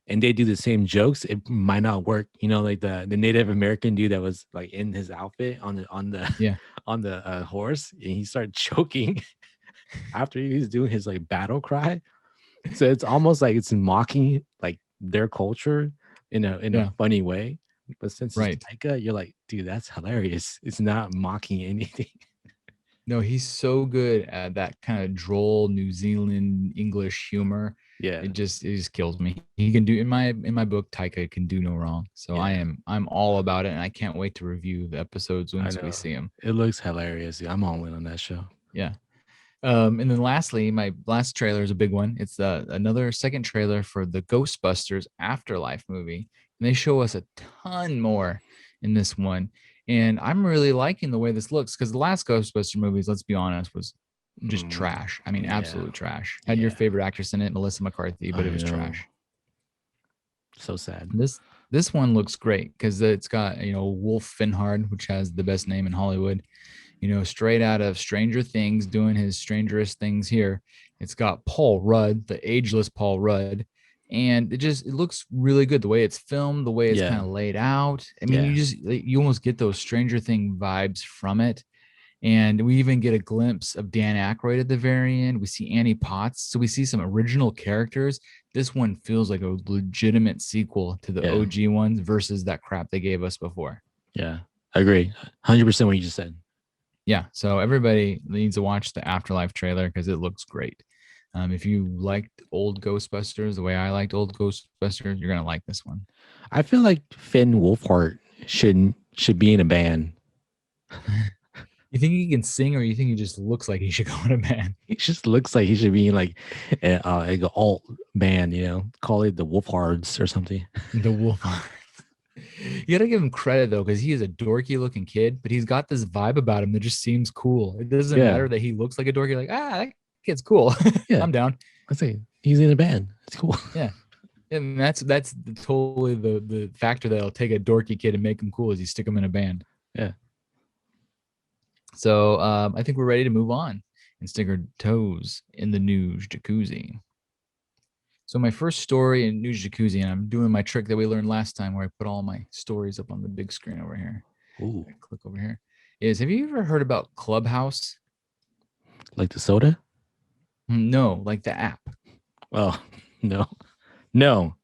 and they do the same jokes, it might not work. You know, like the Native American dude that was like in his outfit on the Yeah, on the horse, and he started choking after he was doing his like battle cry. So it's almost like it's mocking like their culture in a yeah, funny way. But since it's right. Taika, you're like, dude, that's hilarious. It's not mocking anything. No, he's so good at that kind of droll New Zealand English humor. Yeah, It just kills me. He can do in my book, Taika can do no wrong. So yeah, I'm all about it, and I can't wait to review the episodes I once we know. see them. It looks hilarious. Yeah, I'm all in on that show. Yeah. And then lastly, my last trailer is a big one. It's another second trailer for the Ghostbusters Afterlife movie, and they show us a ton more in this one. And I'm really liking the way this looks because the last Ghostbuster movies, let's be honest, was just Mm, trash. I mean, yeah, absolute trash. Had your yeah. favorite actress in it, Melissa McCarthy, but it I was know. trash. So sad. This one looks great because it's got Wolf Finhard, which has the best name in Hollywood, straight out of Stranger Things, doing his strangest things here. It's got Paul Rudd, the ageless Paul Rudd, and it looks really good the way it's filmed, the way it's Yeah, kind of laid out. I mean, yeah, you almost get those Stranger Thing vibes from it. And we even get a glimpse of Dan Aykroyd at the very end. We see Annie Potts. So we see some original characters. This one feels like a legitimate sequel to the yeah, OG ones versus that crap they gave us before. yeah. I agree. 100% what you just said. Yeah, so everybody needs to watch the Afterlife trailer because it looks great. If you liked old Ghostbusters the way I liked old Ghostbusters, you're gonna like this one. I feel like Finn Wolfhard should be in a band. You think he can sing, or you think he just looks like he should go in a band? He just looks like he should be in like an alt band, you know, call it the Wolfhards or something. The Wolf. You gotta give him credit though, because he is a dorky looking kid, but he's got this vibe about him that just seems cool. It doesn't Yeah, matter that he looks like a dorky, like, that kid's cool. yeah. I'm down. I say he's in a band. It's cool. Yeah. And that's totally the factor that'll take a dorky kid and make him cool is you stick him in a band. Yeah. So I think we're ready to move on and stick our toes in the news jacuzzi. So my first story in news jacuzzi, and I'm doing my trick that we learned last time where I put all my stories up on the big screen over here. Ooh, I click over here. Have you ever heard about Clubhouse? like the soda? No, like the app. Oh, no, no.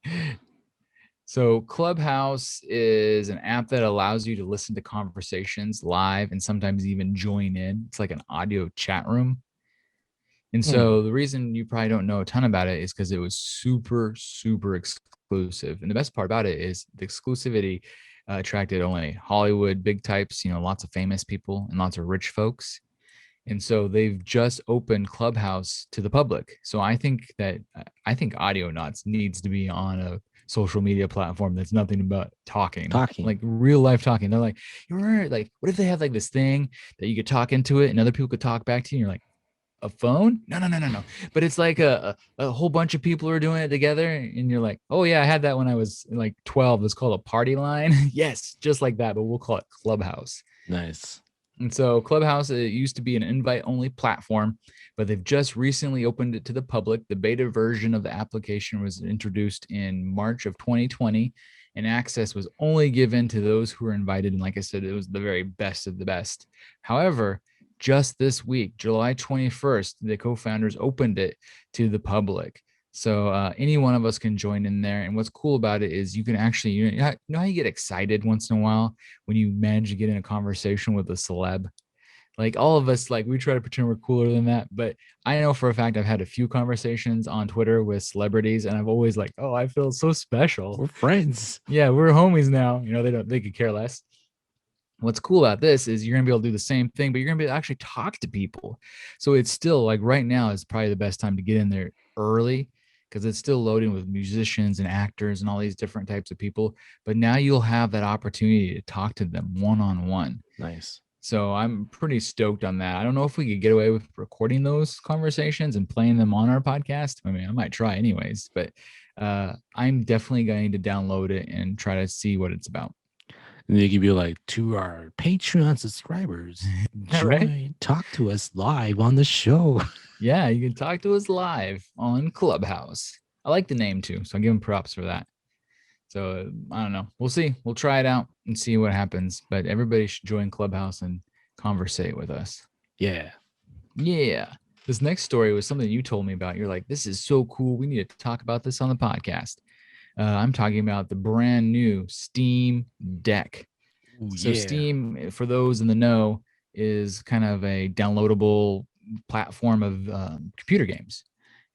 So Clubhouse is an app that allows you to listen to conversations live and sometimes even join in. It's like an audio chat room. And Hmm. so the reason you probably don't know a ton about it is because it was super, super exclusive. And the best part about it is the exclusivity attracted only Hollywood big types, lots of famous people and lots of rich folks. And so they've just opened Clubhouse to the public. So I think Audionots needs to be on a social media platform that's nothing but talking, Talking. like real life talking. They're like, you remember, like, what if they have like this thing that you could talk into it and other people could talk back to you? And you're like, a phone? No, no, no, no, no. But it's like a whole bunch of people are doing it together, and you're like, oh yeah, I had that when I was like 12. It's called a party line. Yes, just like that, but we'll call it Clubhouse. Nice. And so Clubhouse, it used to be an invite-only platform, but they've just recently opened it to the public. The beta version of the application was introduced in March of 2020, and access was only given to those who were invited. And like I said, it was the very best of the best. However, just this week, July 21st, the co-founders opened it to the public. So any one of us can join in there. And what's cool about it is you can actually, you know how you get excited once in a while when you manage to get in a conversation with a celeb. Like all of us, like we try to pretend we're cooler than that. But I know for a fact I've had a few conversations on Twitter with celebrities, and I've always like, oh, I feel so special. We're friends. Yeah, we're homies now. They could care less. What's cool about this is you're gonna be able to do the same thing, but you're gonna be able to actually talk to people. So it's still like right now is probably the best time to get in there early because it's still loading with musicians and actors and all these different types of people. But now you'll have that opportunity to talk to them one on one. Nice. So I'm pretty stoked on that. I don't know if we could get away with recording those conversations and playing them on our podcast. I mean, I might try anyways, but I'm definitely going to download it and try to see what it's about. And they give you like, to our Patreon subscribers, Right? talk to us live on the show. Yeah, you can talk to us live on Clubhouse. I like the name too, so I'll give them props for that. So I don't know. We'll see. We'll try it out and see what happens. But everybody should join Clubhouse and conversate with us. Yeah. Yeah. This next story was something you told me about. You're like, this is so cool. We need to talk about this on the podcast. I'm talking about the brand new Steam Deck. Ooh, So yeah. Steam, for those in the know, is kind of a downloadable platform of computer games.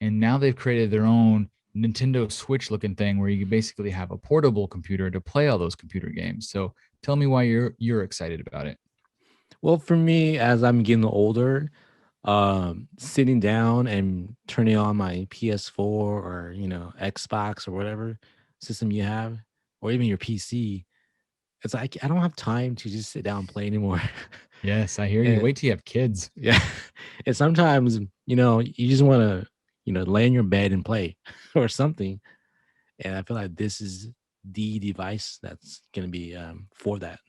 And now they've created their own Nintendo Switch looking thing where you basically have a portable computer to play all those computer games. So tell me why you're excited about it. Well, for me, as I'm getting older, sitting down and turning on my PS4 or Xbox or whatever system you have, or even your PC, it's like I don't have time to just sit down and play anymore. Yes, I hear you. And Wait till you have kids. yeah, and sometimes you just want to lay in your bed and play or something. And I feel like this is the device that's gonna be for that.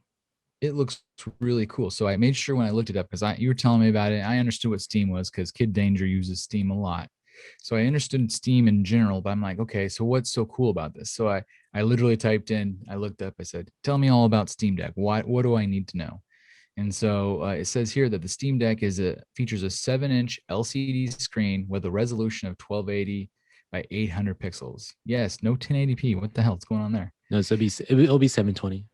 It looks really cool. So I made sure when I looked it up because you were telling me about it. I understood what Steam was because Kid Danger uses Steam a lot. So I understood Steam in general, but I'm like, okay, so what's so cool about this? So I literally typed in, I looked up, I said, tell me all about Steam Deck. What do I need to know? And so it says here that the Steam Deck features a 7-inch LCD screen with a resolution of 1280 by 800 pixels. Yes, no 1080p. What the hell is going on there? No, so it'll be 720.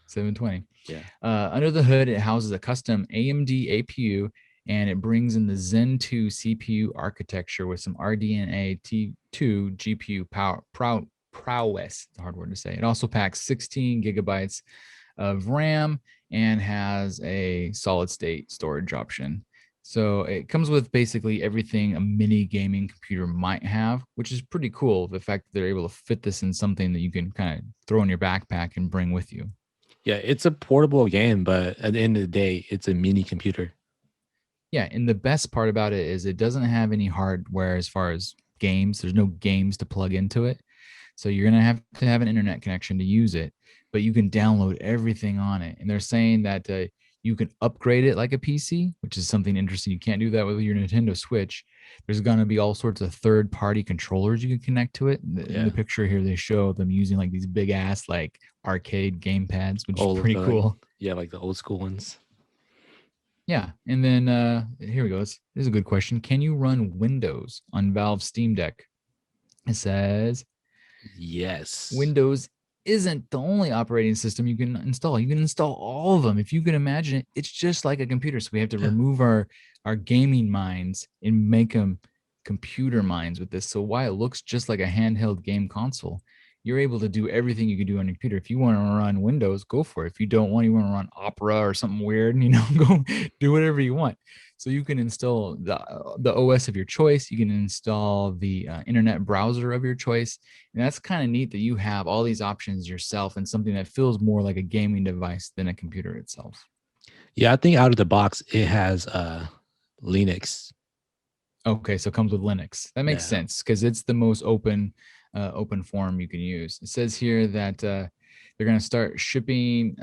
720. Yeah. Under the hood, it houses a custom AMD APU, and it brings in the Zen 2 CPU architecture with some RDNA T2 GPU prowess. It's a hard word to say. It also packs 16 gigabytes of RAM and has a solid state storage option. So it comes with basically everything a mini gaming computer might have, which is pretty cool. The fact that they're able to fit this in something that you can kind of throw in your backpack and bring with you. Yeah, it's a portable game, but at the end of the day, it's a mini computer. Yeah, and the best part about it is it doesn't have any hardware as far as games. There's no games to plug into it. So you're going to have an internet connection to use it, but you can download everything on it. And they're saying that you can upgrade it like a PC, which is something interesting. You can't do that with your Nintendo Switch. There's going to be all sorts of third-party controllers you can connect to it. In the picture here, they show them using like these big ass like arcade game pads, which is pretty cool. Yeah, like the old school ones. Yeah, and then here we go. This is a good question. Can you run Windows on Valve Steam Deck? It says yes. Windows isn't the only operating system you can install. You can install all of them. If you can imagine it, it's just like a computer. So we have to remove our gaming minds and make them computer minds with this. So while it looks just like a handheld game console, you're able to do everything you can do on your computer. If you want to run Windows, go for it. If you don't want, you want to run Opera or something weird, go do whatever you want. So you can install the OS of your choice. You can install the internet browser of your choice, and that's kind of neat that you have all these options yourself and something that feels more like a gaming device than a computer itself. Yeah, I think out of the box it has Linux. Okay, so it comes with Linux. That makes Yeah. sense because it's the most open form you can use. It says here that they're going to start shipping.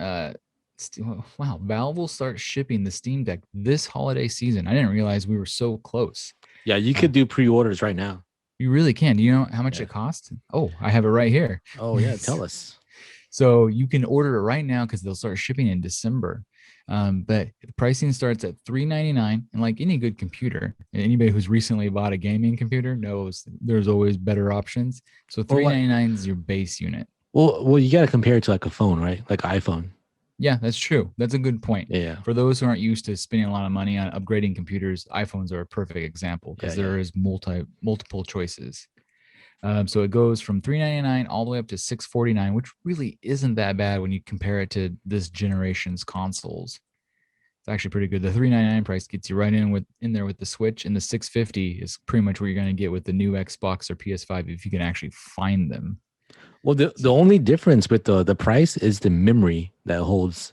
Wow, Valve will start shipping the Steam Deck this holiday season. I didn't realize we were so close. Yeah, you Uh, could do pre-orders right now. you really can. Do you know how much Yeah. it costs? Oh, I have it right here. Oh yeah, tell us. So you can order it right now because they'll start shipping in December. But the pricing starts at $399, and like any good computer, anybody who's recently bought a gaming computer knows there's always better options. So Well, $399 is your base unit. well, you got to compare it to like a phone, right? Like iPhone. Yeah, that's true. That's a good point. Yeah, For those who aren't used to spending a lot of money on upgrading computers, iPhones are a perfect example yeah, because yeah. there is multiple choices. So it goes from $399 all the way up to $649, which really isn't that bad when you compare it to this generation's consoles. It's actually pretty good. The $399 price gets you right in there with the Switch, and the $650 is pretty much what you're going to get with the new Xbox or PS5 if you can actually find them. Well, the only difference with the price is the memory that holds.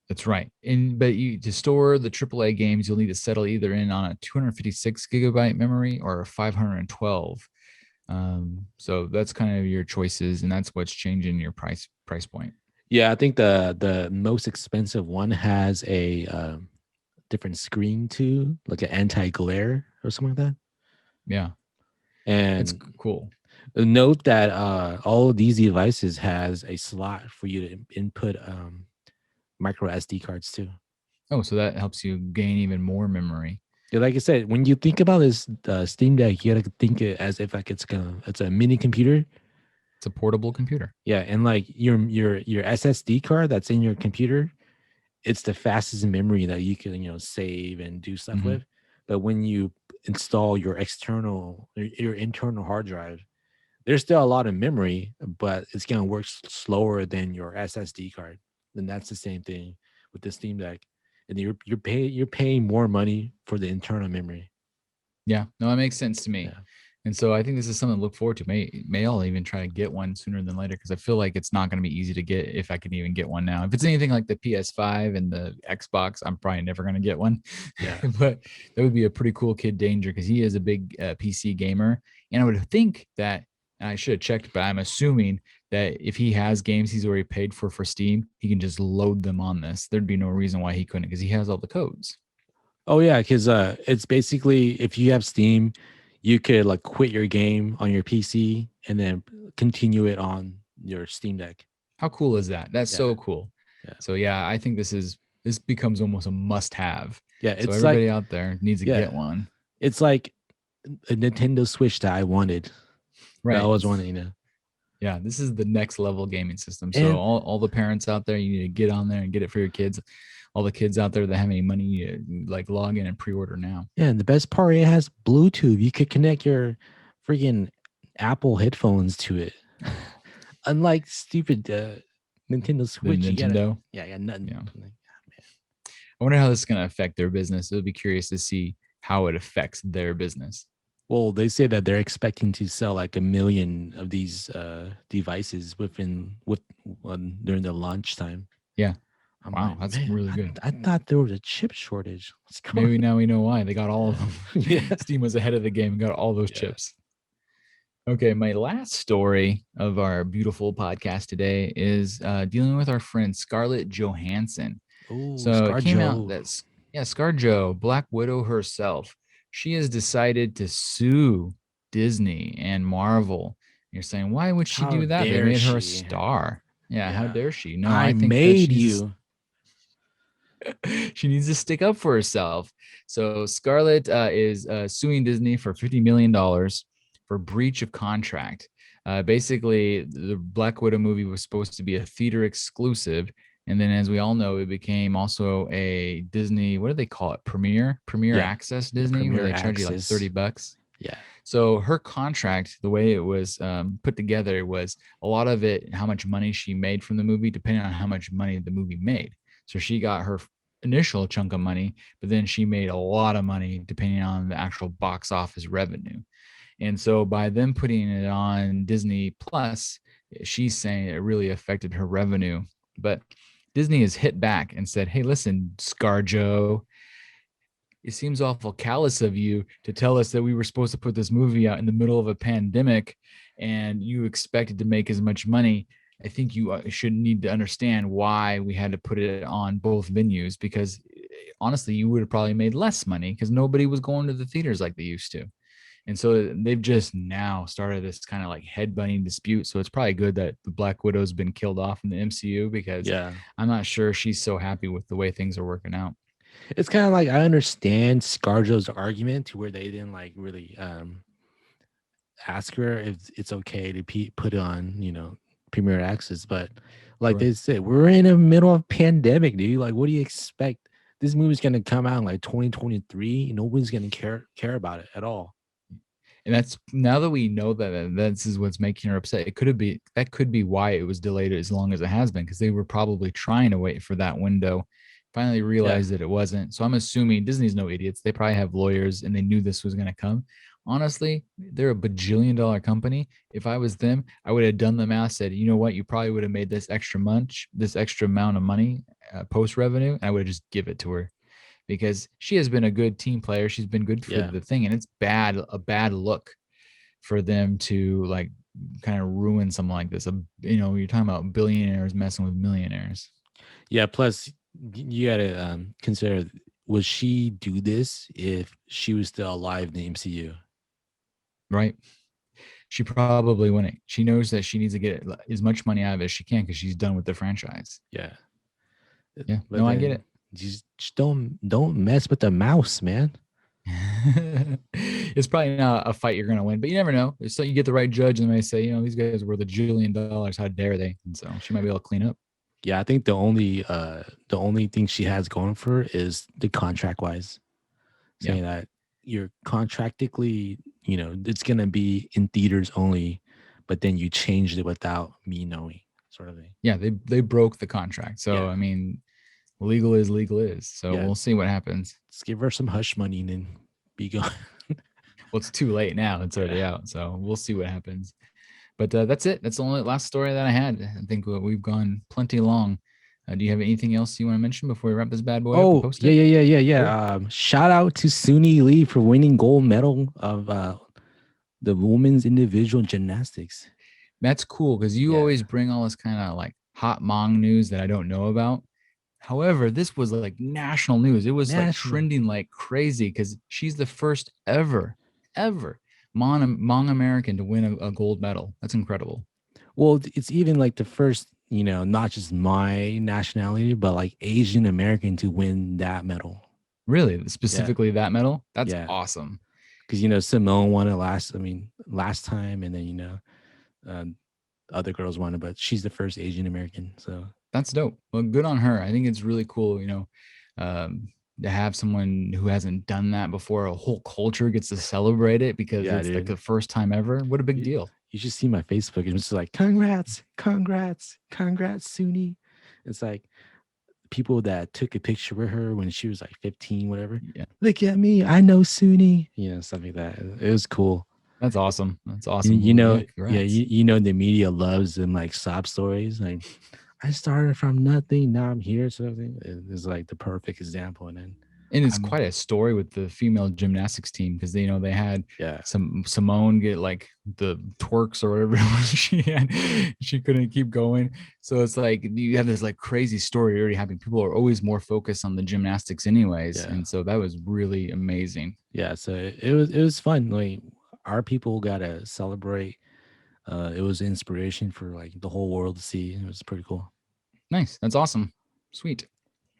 That's right. But you to store the AAA games, you'll need to settle either in on a 256 gigabyte memory or a 512. So that's kind of your choices, and that's what's changing your price point. Yeah, I think the most expensive one has a different screen too, like an anti-glare or something like that. Yeah, it's And cool. note that all of these devices has a slot for you to input micro SD cards too. Oh, so that helps you gain even more memory. Yeah, like I said, when you think about this Steam Deck, you gotta think it as if like it's a mini computer. It's a portable computer. Yeah, and like your SSD card that's in your computer, it's the fastest memory that you can save and do stuff Mm-hmm. with. But when you install your internal hard drive, there's still a lot of memory, but it's gonna work slower than your SSD card. And that's the same thing with the Steam Deck. And you're paying more money for the internal memory. Yeah, no, that makes sense to me. Yeah. And so I think this is something to look forward to. May I'll even try to get one sooner than later because I feel like it's not going to be easy to get if I can even get one now. If it's anything like the PS5 and the Xbox, I'm probably never going to get one. Yeah. But that would be a pretty cool kid Danger because he is a big PC gamer, and I would think that, and I should have checked, but I'm assuming that if he has games he's already paid for Steam, he can just load them on this. There'd be no reason why he couldn't because he has all the codes. Oh yeah, because it's basically if you have Steam, you could like quit your game on your PC and then continue it on your Steam Deck. How cool is that? That's Yeah, so cool. yeah, So yeah, I think this becomes almost a must-have. yeah. So It's like everybody out there needs to get yeah, one. it's like a Nintendo Switch that I wanted. That I Right. always wanted, Yeah, this is the next level gaming system. So And all the parents out there, you need to get on there and get it for your kids. All the kids out there that have any money, like log in and pre-order now. yeah, and the best part, it has Bluetooth. You could connect your freaking Apple headphones to it. Unlike stupid Nintendo The Switch, you gotta Nintendo. yeah, nothing. Yeah. Like, I wonder how this is going to affect their business. It would be curious to see how it affects their business. well, they say that they're expecting to sell like 1 million of these devices during the launch time. Yeah. I'm Wow, like, that's man, really good. I thought there was a chip shortage. What's going Maybe now we know why they got all of them. Yeah. Steam was ahead of the game and got all those Yeah. chips. Okay, my last story of our beautiful podcast today is dealing with our friend Scarlett Johansson. Oh, So it came out ScarJo. that ScarJo, Black Widow herself, she has decided to sue Disney and Marvel. You're saying, why would she How do that? They dare made her a she? star. Yeah, how Yeah. dare she? No, I I think that made you. she needs to stick up for herself. So Scarlett is suing Disney for $50 million for breach of contract. Basically, the Black Widow movie was supposed to be a theater exclusive. And then, as we all know, it became also a Disney, what do they call it? Premiere Yeah. Access Yeah, Disney, where Premier they charge you like Access. $30. Yeah. So her contract, the way it was put together, was a lot of it, how much money she made from the movie, depending on how much money the movie made. So she got her initial chunk of money, but then she made a lot of money depending on the actual box office revenue. And so by them putting it on Disney Plus, she's saying it really affected her revenue. But Disney has hit back and said, "Hey, listen, ScarJo, it seems awful callous of you to tell us that we were supposed to put this movie out in the middle of a pandemic and you expected to make as much money. I think you should need to understand why we had to put it on both venues, because honestly, you would have probably made less money because nobody was going to the theaters like they used to." And so they've just now started this kind of like headbutting dispute. So it's probably good that the Black Widow's been killed off in the MCU, because Yeah. I'm not sure she's so happy with the way things are working out. It's kind of like I understand ScarJo's argument to where they didn't like really ask her if it's okay to put it on, Premier Access, but like Right. they said, we're in the middle of pandemic, dude. Like, what do you expect? This movie's gonna come out in like 2023. Nobody's gonna care about it at all. And that's, now that we know that this is what's making her upset, it could be that could be why it was delayed as long as it has been, because they were probably trying to wait for that window, finally Yeah, realized that it wasn't. So I'm assuming Disney's no idiots. They probably have lawyers and they knew this was going to come. Honestly, they're a bajillion-dollar company. If I was them, I would have done the math, said, you know what, you probably would have made this extra amount of money, post revenue, and I would have just give it to her, because she has been a good team player. She's been good for yeah, the thing, and it's a bad look for them to like kind of ruin something like this. You're talking about billionaires messing with millionaires, yeah. Plus, you gotta consider: would she do this if she was still alive in the MCU? right? She probably wouldn't. She knows that she needs to get as much money out of it as she can because she's done with the franchise. Yeah, Yeah, but no, I get then just don't mess with the mouse, man. it. It's probably not a fight you're going to win, but you never know. So you get the right judge and they say, these guys were $1 jillion. How dare they? And so she might be able to clean up. Yeah, I think the only thing she has going for her is the contract wise, Yeah. saying that you're contractically, it's gonna be in theaters only, but then you changed it without me knowing, sort of thing. Yeah. They broke the contract. So, Yeah, I mean, legal is legal is. So yeah. we'll see what happens. Let's give her some hush money and then be gone. Well, it's too late now. It's already Yeah. out. So we'll see what happens. But that's it. That's the only last story that I had. I think we've gone plenty long. Do you have anything else you want to mention before we wrap this bad boy up and Oh, post yeah, it? yeah, yeah, yeah, Cool. yeah. Shout out to Suni Lee for winning gold medal of the women's individual gymnastics. That's cool because you Yeah, always bring all this kind of like hot Hmong news that I don't know about. However, this was like national news. It was like national. trending like crazy because she's the first ever Hmong American to win a gold medal. That's incredible. Well, it's even like the first, not just my nationality, but like Asian American to win that medal. Really, Yeah, specifically that medal. That's yeah. awesome. Because Simone won it last time, and then other girls won it, but she's the first Asian American. So That's dope. Well, good on her. I think it's really cool, to have someone who hasn't done that before. A whole culture gets to celebrate it because yeah, it's like dude. the first time ever. What a big You, deal. you should see my Facebook. It's just like congrats, congrats, congrats, Suni. It's like people that took a picture with her when she was like 15, whatever. Yeah, Look at me, I know Suni. Stuff like that. It was cool. that's awesome. That's You, awesome. you Well, know, yeah, yeah, congrats. the media loves them like sob stories. Like, I started from nothing, now I'm here. Sort of thing. It's like the perfect example. And then And it's I'm, quite a story with the female gymnastics team because they had yeah, some Simone get like the twerks or whatever it was she had. She couldn't keep going. So it's like you have this like crazy story already happening. People are always more focused on the gymnastics anyways. yeah, And so that was really amazing. yeah. So it was fun. Like our people gotta celebrate. It was inspiration for like the whole world to see. It was pretty cool. Nice. That's awesome. Sweet.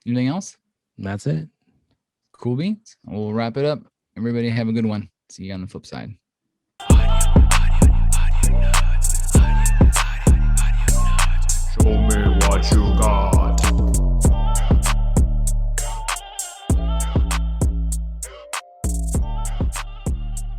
Anything else? And that's it. Cool beans. We'll wrap it up. Everybody have a good one. See you on the flip side. Show me what you got.